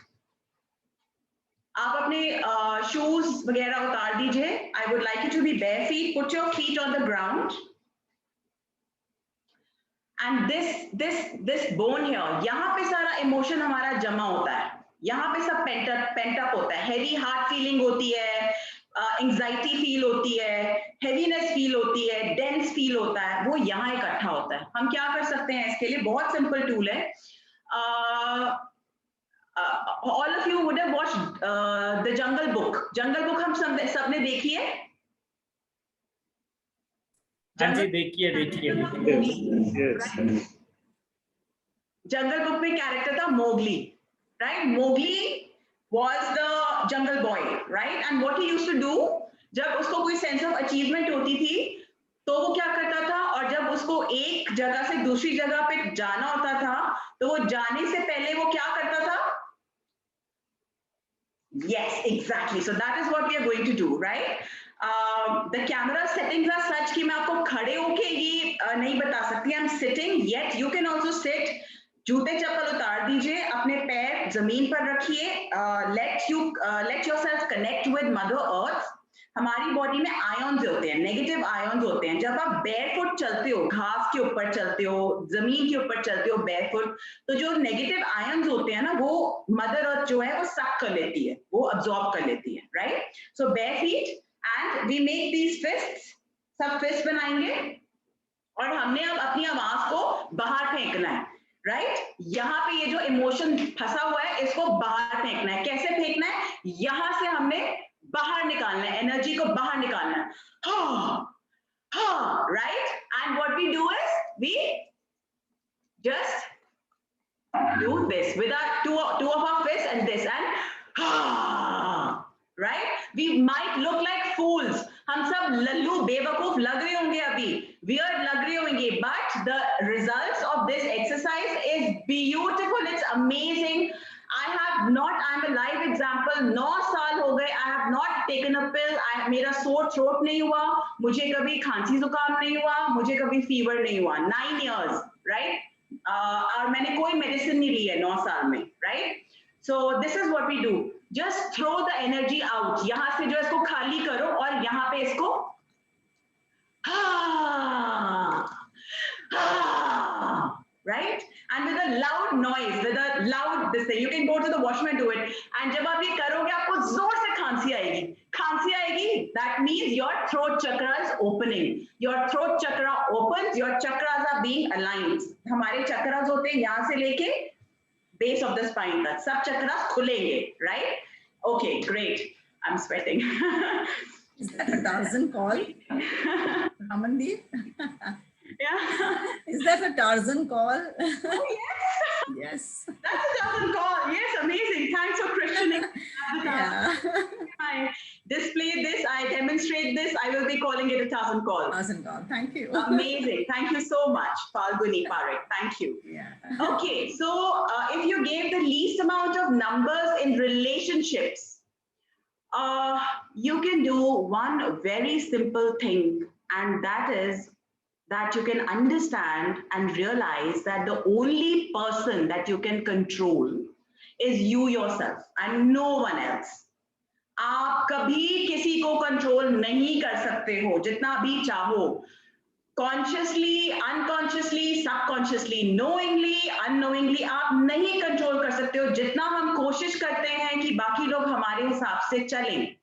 आप अपने shoes वगैरह उतार दीजिए. I would like you to be bare feet. Put your feet on the ground. And this bone here, यहाँ पे सारा emotion हमारा जमा होता है. यहाँ पे सब पेंट अप होता है, हेवी हार्ट फीलिंग होती है, एंजाइटी फील होती है, हेवीनेस फील होती है, डेंस फील होता है, वो यहाँ इकट्ठा होता है। हम क्या कर सकते हैं इसके लिए? बहुत सिंपल टूल है। All of you would have watched the jungle book. Jungle book हम सबने देखी है? हाँ जी, देखिए देखिए। जंगल बुक में कैरेक्टर था Mowgli, right? Mowgli was the jungle boy, right? And what he used to do, जब उसको कोई सेंस ऑफ अचीवमेंट होती थी तो वो क्या करता था, और जब उसको एक जगह से दूसरी जगह पे जाना होता था तो वो जाने से पहले वो क्या करता था? Yes, exactly. So that is what we are going to do, right? The camera settings are such कि मैं आपको खड़े होके ये नहीं बता सकती. I'm sitting, yet you can also sit. जूते चप्पल उतार दीजिए, अपने पैर जमीन पर रखिए, let yourself connect with Mother Earth. हमारी बॉडी में आयन्स होते हैं, नेगेटिव आयन्स होते हैं। जब आप बेयरफुट चलते हो, घास के ऊपर चलते हो, जमीन के ऊपर चलते हो बेयरफुट, तो जो नेगेटिव आयन्स होते हैं ना, वो मदर अर्थ जो है वो सक कर लेती है, वो अब्सॉर्ब कर लेती है, right? So bare feet and we make these fists, सब फिस्ट बनाएंगे और हमने अब अपनी आवाज को बाहर फेंकना है, राइट? यहाँ पे ये जो इमोशन फंसा हुआ है इसको बाहर फेंकना है। कैसे फेंकना है? यहां से हमने बाहर निकालना है, एनर्जी को बाहर निकालना है। Right? And what we do is we just do this with our two of our fists and this and right? We might look like fools. हम सब लल्लू बेवकूफ लग रहे होंगे अभी, weird लग रहे होंगे, but the results of this exercise is beautiful. It's amazing. I'm a live example. 9 साल हो गए, I have not taken a pill. मेरा sore throat नहीं हुआ, मुझे कभी खांसी जुकाम नहीं हुआ, मुझे कभी fever नहीं हुआ. 9 years, right? और मैंने कोई मेडिसिन नहीं ली है 9 साल में, right? So this is what we do, just throw the energy out. यहां से जो इसको खाली करो और यहां पे इसको right? And with a loud noise, with a loud this thing, you can go to the washroom and do it. And जब आप ये करोगे आपको जोर से खांसी आएगी, खांसी आएगी, that means your throat chakra is opening. Your throat chakra opens, your chakras are being aligned. हमारे chakras होते हैं यहाँ से लेके base of the spine तक, सब chakras खुलेंगे, right? Okay, great. I'm sweating. Is that a Tarzan call? Amandeep? Yeah. Is that a Tarzan call? Oh, yes. Yes. That's a Tarzan call. Yes, amazing. Thanks for questioning. Yeah. I display this, I demonstrate this, I will be calling it a Tarzan call. Tarzan call. Thank you. Amazing. Thank you so much, Falguni Parekh. Thank you. Yeah. Okay, so if you gave the least amount of numbers in relationships, you can do one very simple thing, and that is that you can understand and realize that the only person that you can control is you yourself and no one else. आप कभी किसी को control नहीं कर सकते हो जितना भी चाहो, consciously, unconsciously, subconsciously, knowingly, unknowingly आप नहीं कंट्रोल कर सकते हो। जितना हम कोशिश करते हैं कि बाकी लोग हमारे हिसाब से चलें,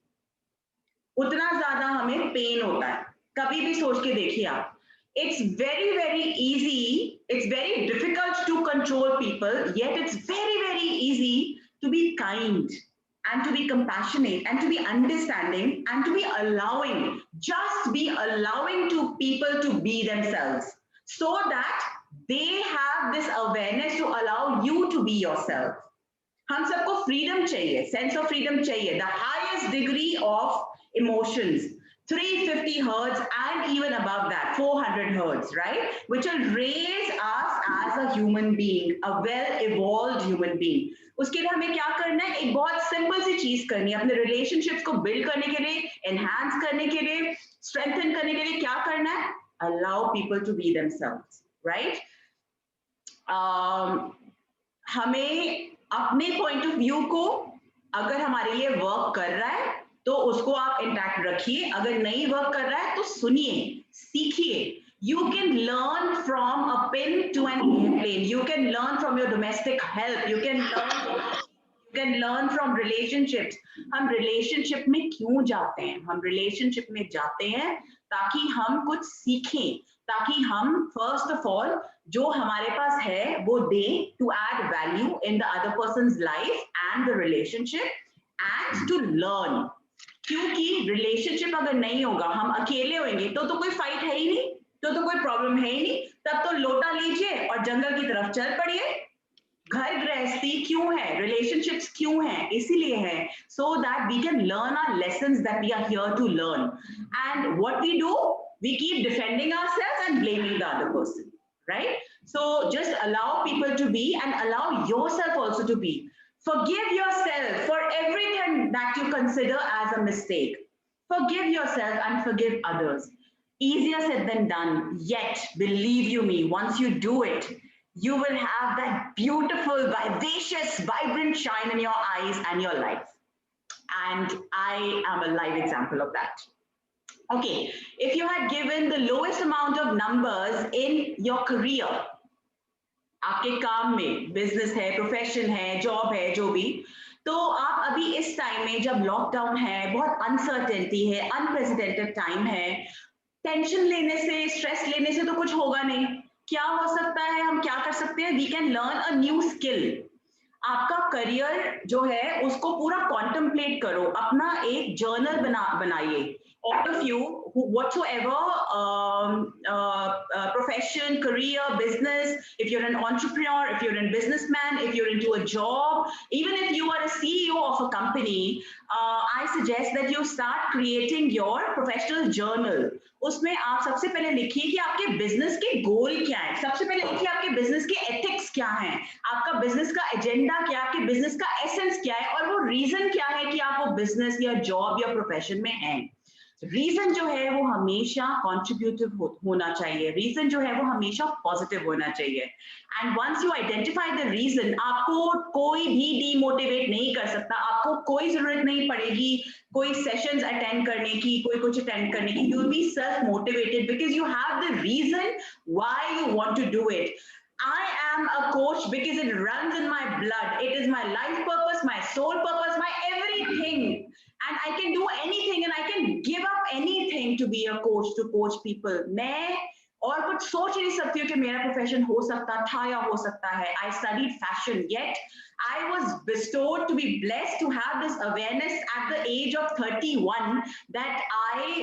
उतना ज्यादा हमें पेन होता है। कभी भी सोच के देखिए आप, it's very, very easy, it's very difficult to control people, yet it's very, very easy to be kind and to be compassionate and to be understanding and to be allowing, just be allowing to people to be themselves so that they have this awareness to allow you to be yourself. हम सबको freedom चाहिए, sense of freedom चाहिए, the highest degree of emotions, 350 hertz and even above that, 400 hertz, right? Which will raise us as a human being, a well-evolved human being. उसके लिए हमें क्या करना है? एक बहुत सिंपल सी चीज करनी है। अपने रिलेशनशिप्स को बिल्ड करने के लिए, एनहांस करने के लिए, स्ट्रेंथन करने के लिए क्या करना है? Allow people to be themselves, right? हमें अपने पॉइंट ऑफ व्यू को अगर हमारे लिए वर्क कर रहा है तो उसको आप इंटैक्ट रखिए, अगर नहीं वर्क कर रहा है तो सुनिए, सीखिए। You can learn from a pin to an airplane. You can learn from your domestic help. You can can learn from relationships. हम relationship में क्यों जाते हैं? हम relationship में जाते हैं ताकि हम कुछ सीखें, ताकि हम first of all जो हमारे पास है वो दें to add value in the other person's life and the relationship and to learn. क्योंकि relationship अगर नहीं होगा, हम अकेले होंगे तो कोई fight है ही नहीं, तो कोई problem है ही नहीं, तब तो लोटा लीजिए और जंगल की तरफ चल पड़िए. घर गृहस्थी क्यों है, relationships क्यों है, इसीलिए है so that we can learn our lessons that we are here to learn. And what we do, we keep defending ourselves and blaming the other person, right? So just allow people to be and allow yourself also to be. Forgive yourself for everything that you consider as a mistake. Forgive yourself and forgive others. Easier said than done, yet believe you me, once you do it, you will have that beautiful, vivacious, vibrant shine in your eyes and your life. And I am a live example of that. Okay, if you had given the lowest amount of numbers in your career, आपके काम में, business है, profession है, job है, जो भी, तो आप अभी इस टाइम में जब लॉकडाउन है, बहुत अनसर्टेनिटी है, अनप्रेसिडेंटेड टाइम है, टेंशन लेने से, स्ट्रेस लेने से तो कुछ होगा नहीं. क्या हो सकता है, हम क्या कर सकते हैं? We can learn a new skill. आपका करियर जो है उसको पूरा कॉन्टेम्पलेट करो, अपना एक जर्नल बनाइए. All of you, whatsoever profession, career, business, if you're an entrepreneur, if you're a businessman, if you're into a job, even if you are a CEO of a company, I suggest that you start creating your professional journal. उसमें आप सबसे पहले लिखिए कि आपके business के गोल क्या है. सबसे पहले लिखिए आपके बिजनेस के एथिक्स क्या हैं, आपका बिजनेस का एजेंडा क्या है, आपके बिजनेस का एसेंस क्या है, और वो रीजन क्या है कि आप वो बिजनेस या जॉब या प्रोफेशन में हैं. रीजन जो है वो हमेशा कॉन्ट्रीब्यूटिव होना चाहिए, रीजन जो है वो हमेशा पॉजिटिव होना चाहिए. And once you identify the reason, आपको कोई भी डीमोटिवेट नहीं कर सकता, आपको कोई जरूरत नहीं पड़ेगी कोई सेशंस अटेंड करने की, कोई कुछ अटेंड करने की. You will be self motivated because you have the reason why you want to do it. I am a coach because it runs in my blood. It is my life purpose, my soul purpose, my everything. And I can do anything and I can give up anything to be a coach, to coach people. मैं और कुछ सोच नहीं सकती हूँ कि मेरा profession हो सकता था या हो सकता है. I studied fashion, yet I was bestowed to be blessed to have this awareness at the age of 31 that I'm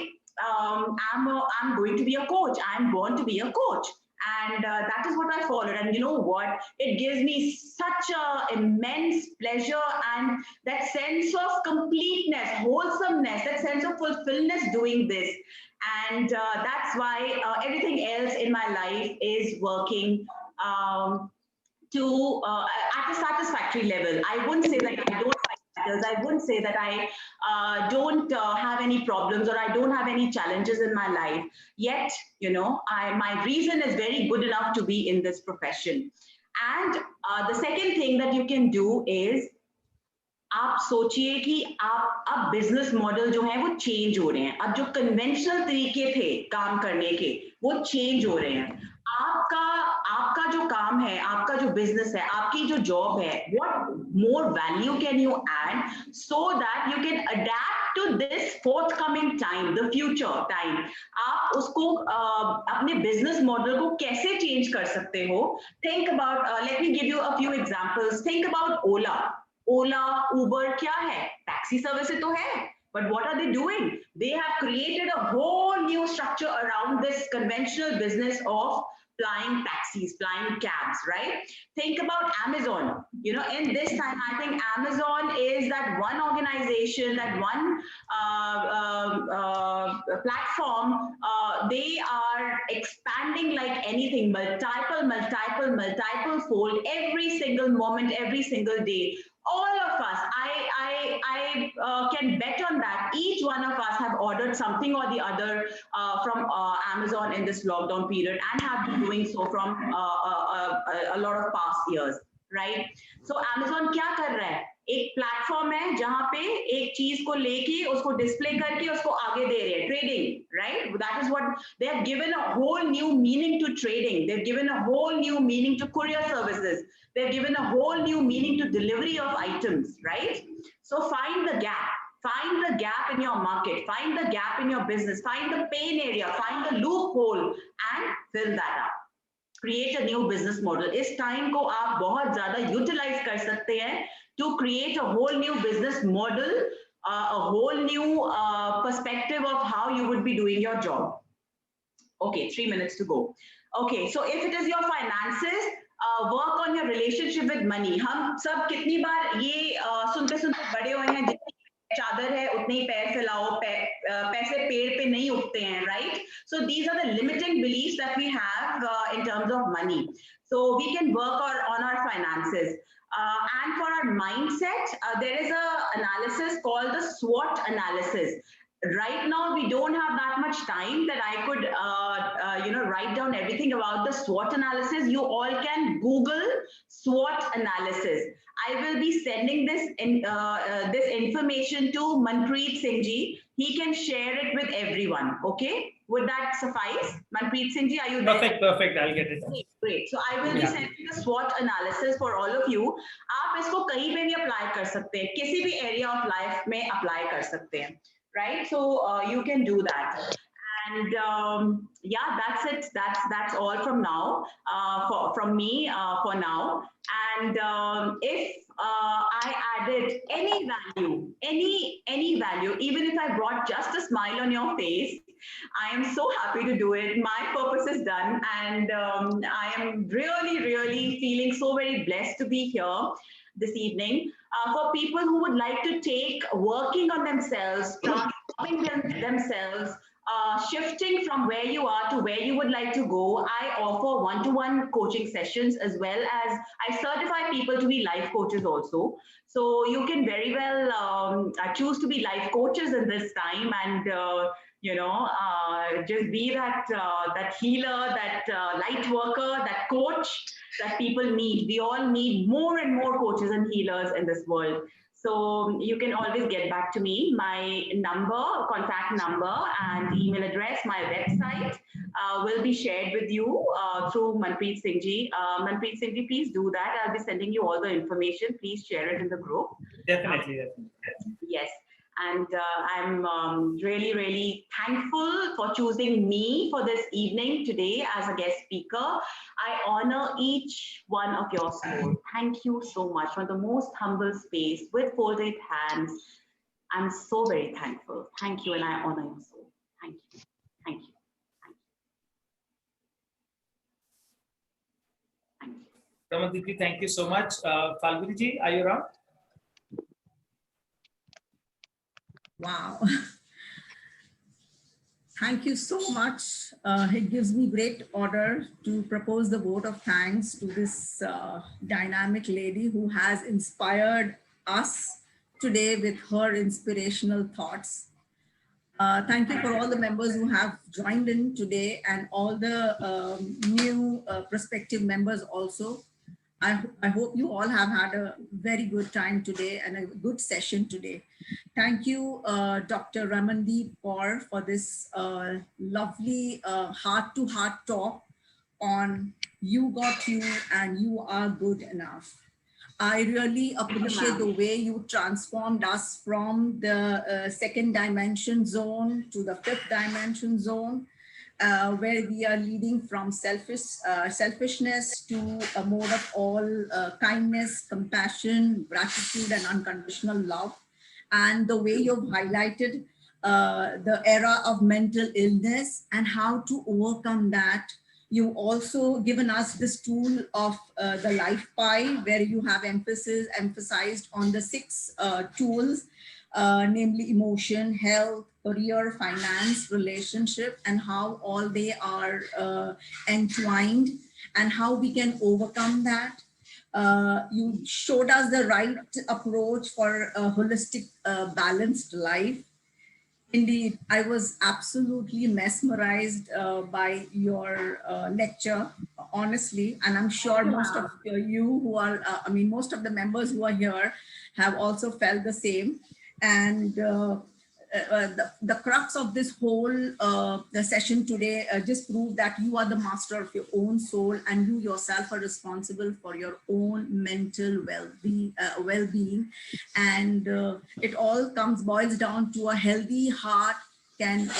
going to be a coach. I'm born to be a coach. And that is what I followed. And you know what? It gives me such a immense pleasure and that sense of completeness, wholesomeness, that sense of fulfillment doing this. And that's why everything else in my life is working at a satisfactory level. I wouldn't say that I don't fight battles. I wouldn't say that I don't have any problems or I don't have any challenges in my life. Yet, you know, my reason is very good enough to be in this profession. And the second thing that you can do is आप सोचिए कि आप अब business model जो है वो change हो रहे हैं. अब जो कन्वेंशनल तरीके थे काम करने के वो चेंज हो रहे हैं. आपका जो काम है, आपका जो बिजनेस है, आपकी जो जॉब है, what more value can you add so that you can adapt to this forthcoming time, the future time. आप उसको अपने बिजनेस मॉडल को कैसे चेंज कर सकते हो? Think about, let me give you a few examples. Think about Ola, Uber क्या है? टैक्सी सर्विस तो है, but what are they doing? They have created a whole new structure around this conventional business of flying taxis, flying cabs, right? Think about Amazon. You know, in this time, I think Amazon is that one organization, that one platform. They are expanding like anything, multiple fold, every single moment, every single day. All of us, I can bet on that. Each one of us have ordered something or the other from Amazon in this lockdown period and have been doing so from a lot of past years, right? So Amazon क्या कर रहा है? एक platform है जहां पे एक चीज को लेके उसको डिस्प्ले करके उसको आगे दे रहे हैं, trading, right? That is what they have given a whole new meaning to trading, they have given a whole new meaning to courier services, they have given a whole new meaning to delivery of items, right? So find the gap. Find the gap in your market, find the gap in your business, find the pain area, find the loophole and fill that up. Create a new business model. इस time को आप बहुत ज़्यादा utilize कर सकते हैं to create a whole new business model, a whole new perspective of how you would be doing your job. Okay, 3 minutes to go. Okay, so if it is your finances, work on your relationship with money. हम सब कितनी बार ये सुनते सुनते बड़े हुए हैं, जितनी चादर है उतने ही पैर फैलाओ, पैसे पेड़ पे नहीं उगते हैं, right? So these are the limiting beliefs that we have in terms of money. So we can work on our finances. And for our mindset, there is a analysis called the SWOT analysis. Right now, we don't have that much time that I could, write down everything about the SWOT analysis. You all can Google SWOT analysis. I will be sending this this information to Manpreet Singh ji. He can share it with everyone. Okay, would that suffice? Manpreet Singh ji, are you there? Perfect, perfect. I'll get it. Great. So I will be sending the SWOT analysis for all of you. आप इसको कहीं पे भी apply कर सकते हैं, किसी भी area of life में apply कर सकते हैं, right? So you can do that. And yeah, that's it. That's all from now, from me for now. And if I added any value, even if I brought just a smile on your face, I am so happy to do it. My purpose is done, and I am really feeling so very blessed to be here this evening. For people who would like to take working on themselves, transforming themselves, shifting from where you are to where you would like to go, I offer one-to-one coaching sessions, as well as I certify people to be life coaches also. So you can very well choose to be life coaches in this time, and just be that healer, that light worker, that coach that people need. We all need more and more coaches and healers in this world. So you can always get back to me. My number, contact number, and email address, my website will be shared with you through Manpreet Singh ji. Manpreet Singh ji, please do that. I'll be sending you all the information. Please share it in the group. Definitely. Yes. And I'm really thankful for choosing me for this evening today as a guest speaker. I honor each one of your soul. Thank you so much, from the most humble space with folded hands. I'm so very thankful. Thank you, and I honor your soul. Thank you. Thank you. Ramandeep ji, thank you so much. Falguni ji, are you around? Wow. Thank you so much. It gives me great honor to propose the vote of thanks to this dynamic lady who has inspired us today with her inspirational thoughts. Thank you for all the members who have joined in today, and all the new prospective members also. I hope you all have had a very good time today and a good session today. Thank you, Dr. Ramandeep Kaur, for this lovely heart-to-heart talk on You Got You and You Are Good Enough. I really appreciate the way you transformed us from the second dimension zone to the fifth dimension zone, where we are leading from selfishness to a mode of all kindness, compassion, gratitude, and unconditional love. And the way you've highlighted the era of mental illness and how to overcome that. You've also given us this tool of the Life Pie, where you have emphasized on the 6 tools, namely emotion, health, career, finance, relationship, and how all they are entwined and how we can overcome that. You showed us the right approach for a holistic, balanced life. Indeed, I was absolutely mesmerized by your lecture honestly, and I'm sure most of you who are, most of the members who are here have also felt the same. And the crux of this whole the session today just proved that you are the master of your own soul, and you yourself are responsible for your own mental well-being. And it all boils down to a healthy heart can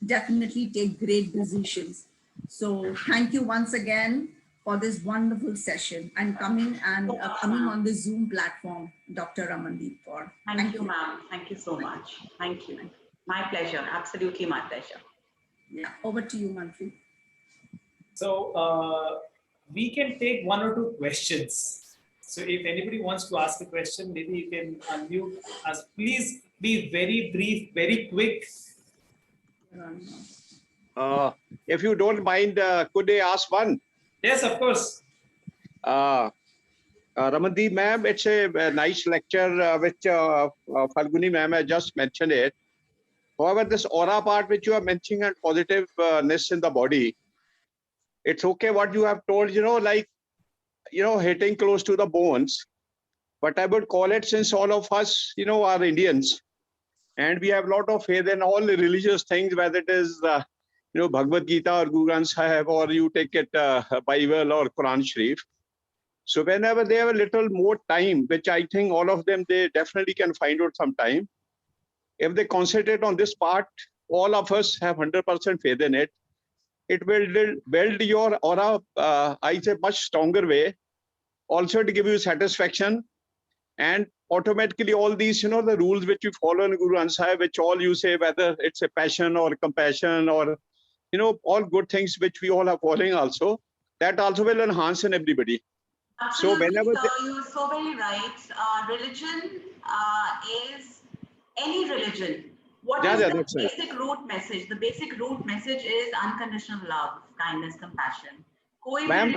definitely take great decisions. So thank you once again for this wonderful session and coming on this Zoom platform, Dr. Ramandeep. Thank you, ma'am. Thank you so much. Thank you. My pleasure. Absolutely my pleasure. Yeah, over to you, Manpreet. So we can take one or two questions. So if anybody wants to ask a question, maybe you can unmute us. Please be very brief, very quick. If you don't mind, could I ask one? Yes, of course. Ramandeep ma'am, it's a nice lecture which Falguni ma'am has just mentioned it. However, this aura part which you are mentioning and positiveness in the body, it's okay what you have told, hitting close to the bones. But I would call it, since all of us, are Indians, and we have a lot of faith in all the religious things, whether it is, Bhagavad Gita or Guru Granth Sahib, or you take it Bible or Quran Sharif. So whenever they have a little more time, which I think all of them, they definitely can find out some time. If they concentrate on this part, all of us have 100% faith in it. It will build your aura, I say, much stronger way. Also to give you satisfaction. And automatically all these, the rules which you follow in Guru Granth Sahib, which all you say, whether it's a passion or compassion or, all good things which we all are following also, that also will enhance in everybody. Absolutely, so whenever you're so very right. Religion is any religion. What is the basic root message? The basic root message is unconditional love, kindness, compassion. Ma'am,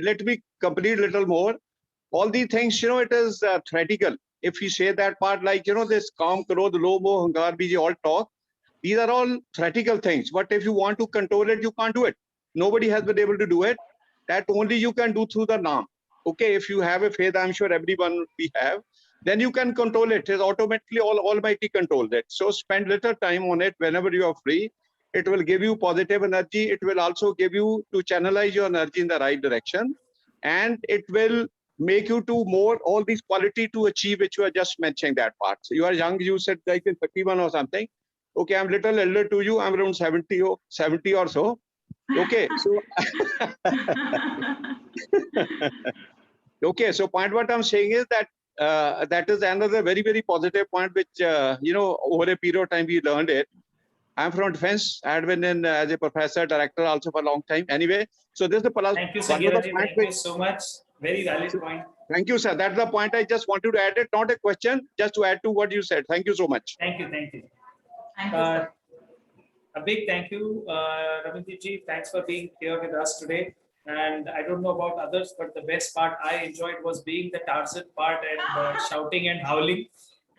let me complete a little more. All these things, it is theoretical. If you say that part, like, this Kaam, Krodh, Lobh, Moh, Ahankar, Biji, all talk, these are all theoretical things. But if you want to control it, you can't do it. Nobody has been able to do it. That only you can do through the Naam. Okay, if you have a faith, I'm sure everyone we have, then you can control it. It's automatically Almighty controls it. So spend little time on it whenever you are free. It will give you positive energy. It will also give you to channelize your energy in the right direction. And it will make you to more all these quality to achieve, which you are just mentioning that part. So you are young, you said like in 31 or something. Okay, I'm little elder to you. I'm around 70 or so. Okay, so okay, so point what I'm saying is that that is another very, very positive point, which over a period of time we learned it. I'm from defense. I had been in as a professor, director also for a long time. Anyway, so this is the Thank you, Singhlaji. Thank you so much. Very valid point. Thank you, sir. That's the point I just wanted to add it. Not a question, just to add to what you said. Thank you so much. Thank you. Thank you, sir. A big thank you, Ramandeep ji. Thanks for being here with us today. And I don't know about others, but the best part I enjoyed was being the Tarzan part and shouting and howling.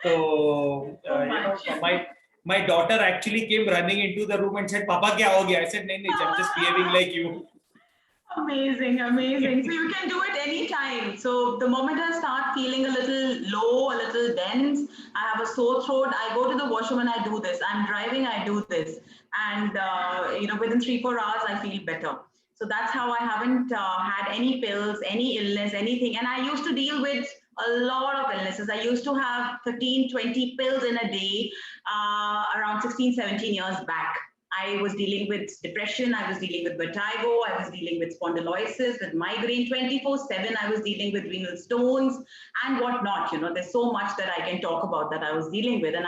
So, my daughter actually came running into the room and said, "Papa, kya ho gaya?" I said, "No, I'm just behaving like you." Amazing, amazing. So you can do it anytime. So the moment I start feeling a little low, a little dense, I have a sore throat, I go to the washroom and I do this. I'm driving, I do this. And, within 3-4 hours, I feel better. So that's how I haven't had any pills, any illness, anything. And I used to deal with a lot of illnesses. I used to have 15, 20 pills in a day around 16, 17 years back. I was dealing with depression, I was dealing with vertigo, I was dealing with spondylosis, with migraine 24/7, I was dealing with renal stones and whatnot. There's so much that I can talk about that I was dealing with. And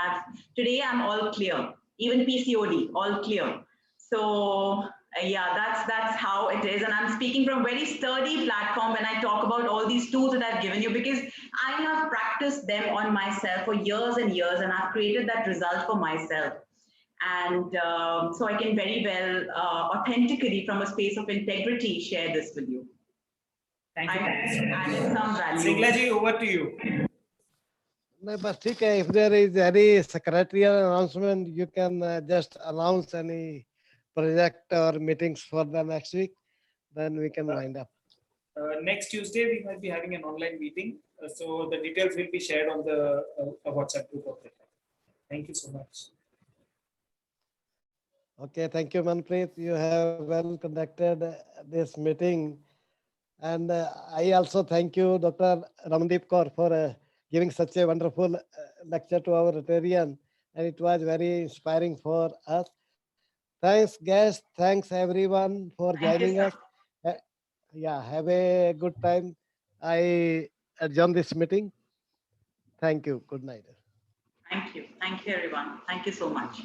today I'm all clear, even PCOD, all clear. So yeah, that's how it is. And I'm speaking from a very sturdy platform when I talk about all these tools that I've given you, because I have practiced them on myself for years and years, and I've created that result for myself. And so I can very well authentically, from a space of integrity, share this with you. Thank you. And some value. Singhlaji, over to you. No, but if there is any secretarial announcement, you can just announce any project or meetings for the next week. then we can wind up. Next Tuesday, we might be having an online meeting. So the details will be shared on the WhatsApp group of the club. Thank you so much. Okay, thank you, Manpreet. You have well conducted this meeting. And I also thank you, Dr. Ramandeep Kaur, for giving such a wonderful lecture to our Rotarian. And it was very inspiring for us. Thanks, guests. Thanks, everyone, for Thank you, joining sir. us. Yeah, have a good time. I adjourn this meeting. Thank you. Good night. Thank you. Thank you, everyone. Thank you so much.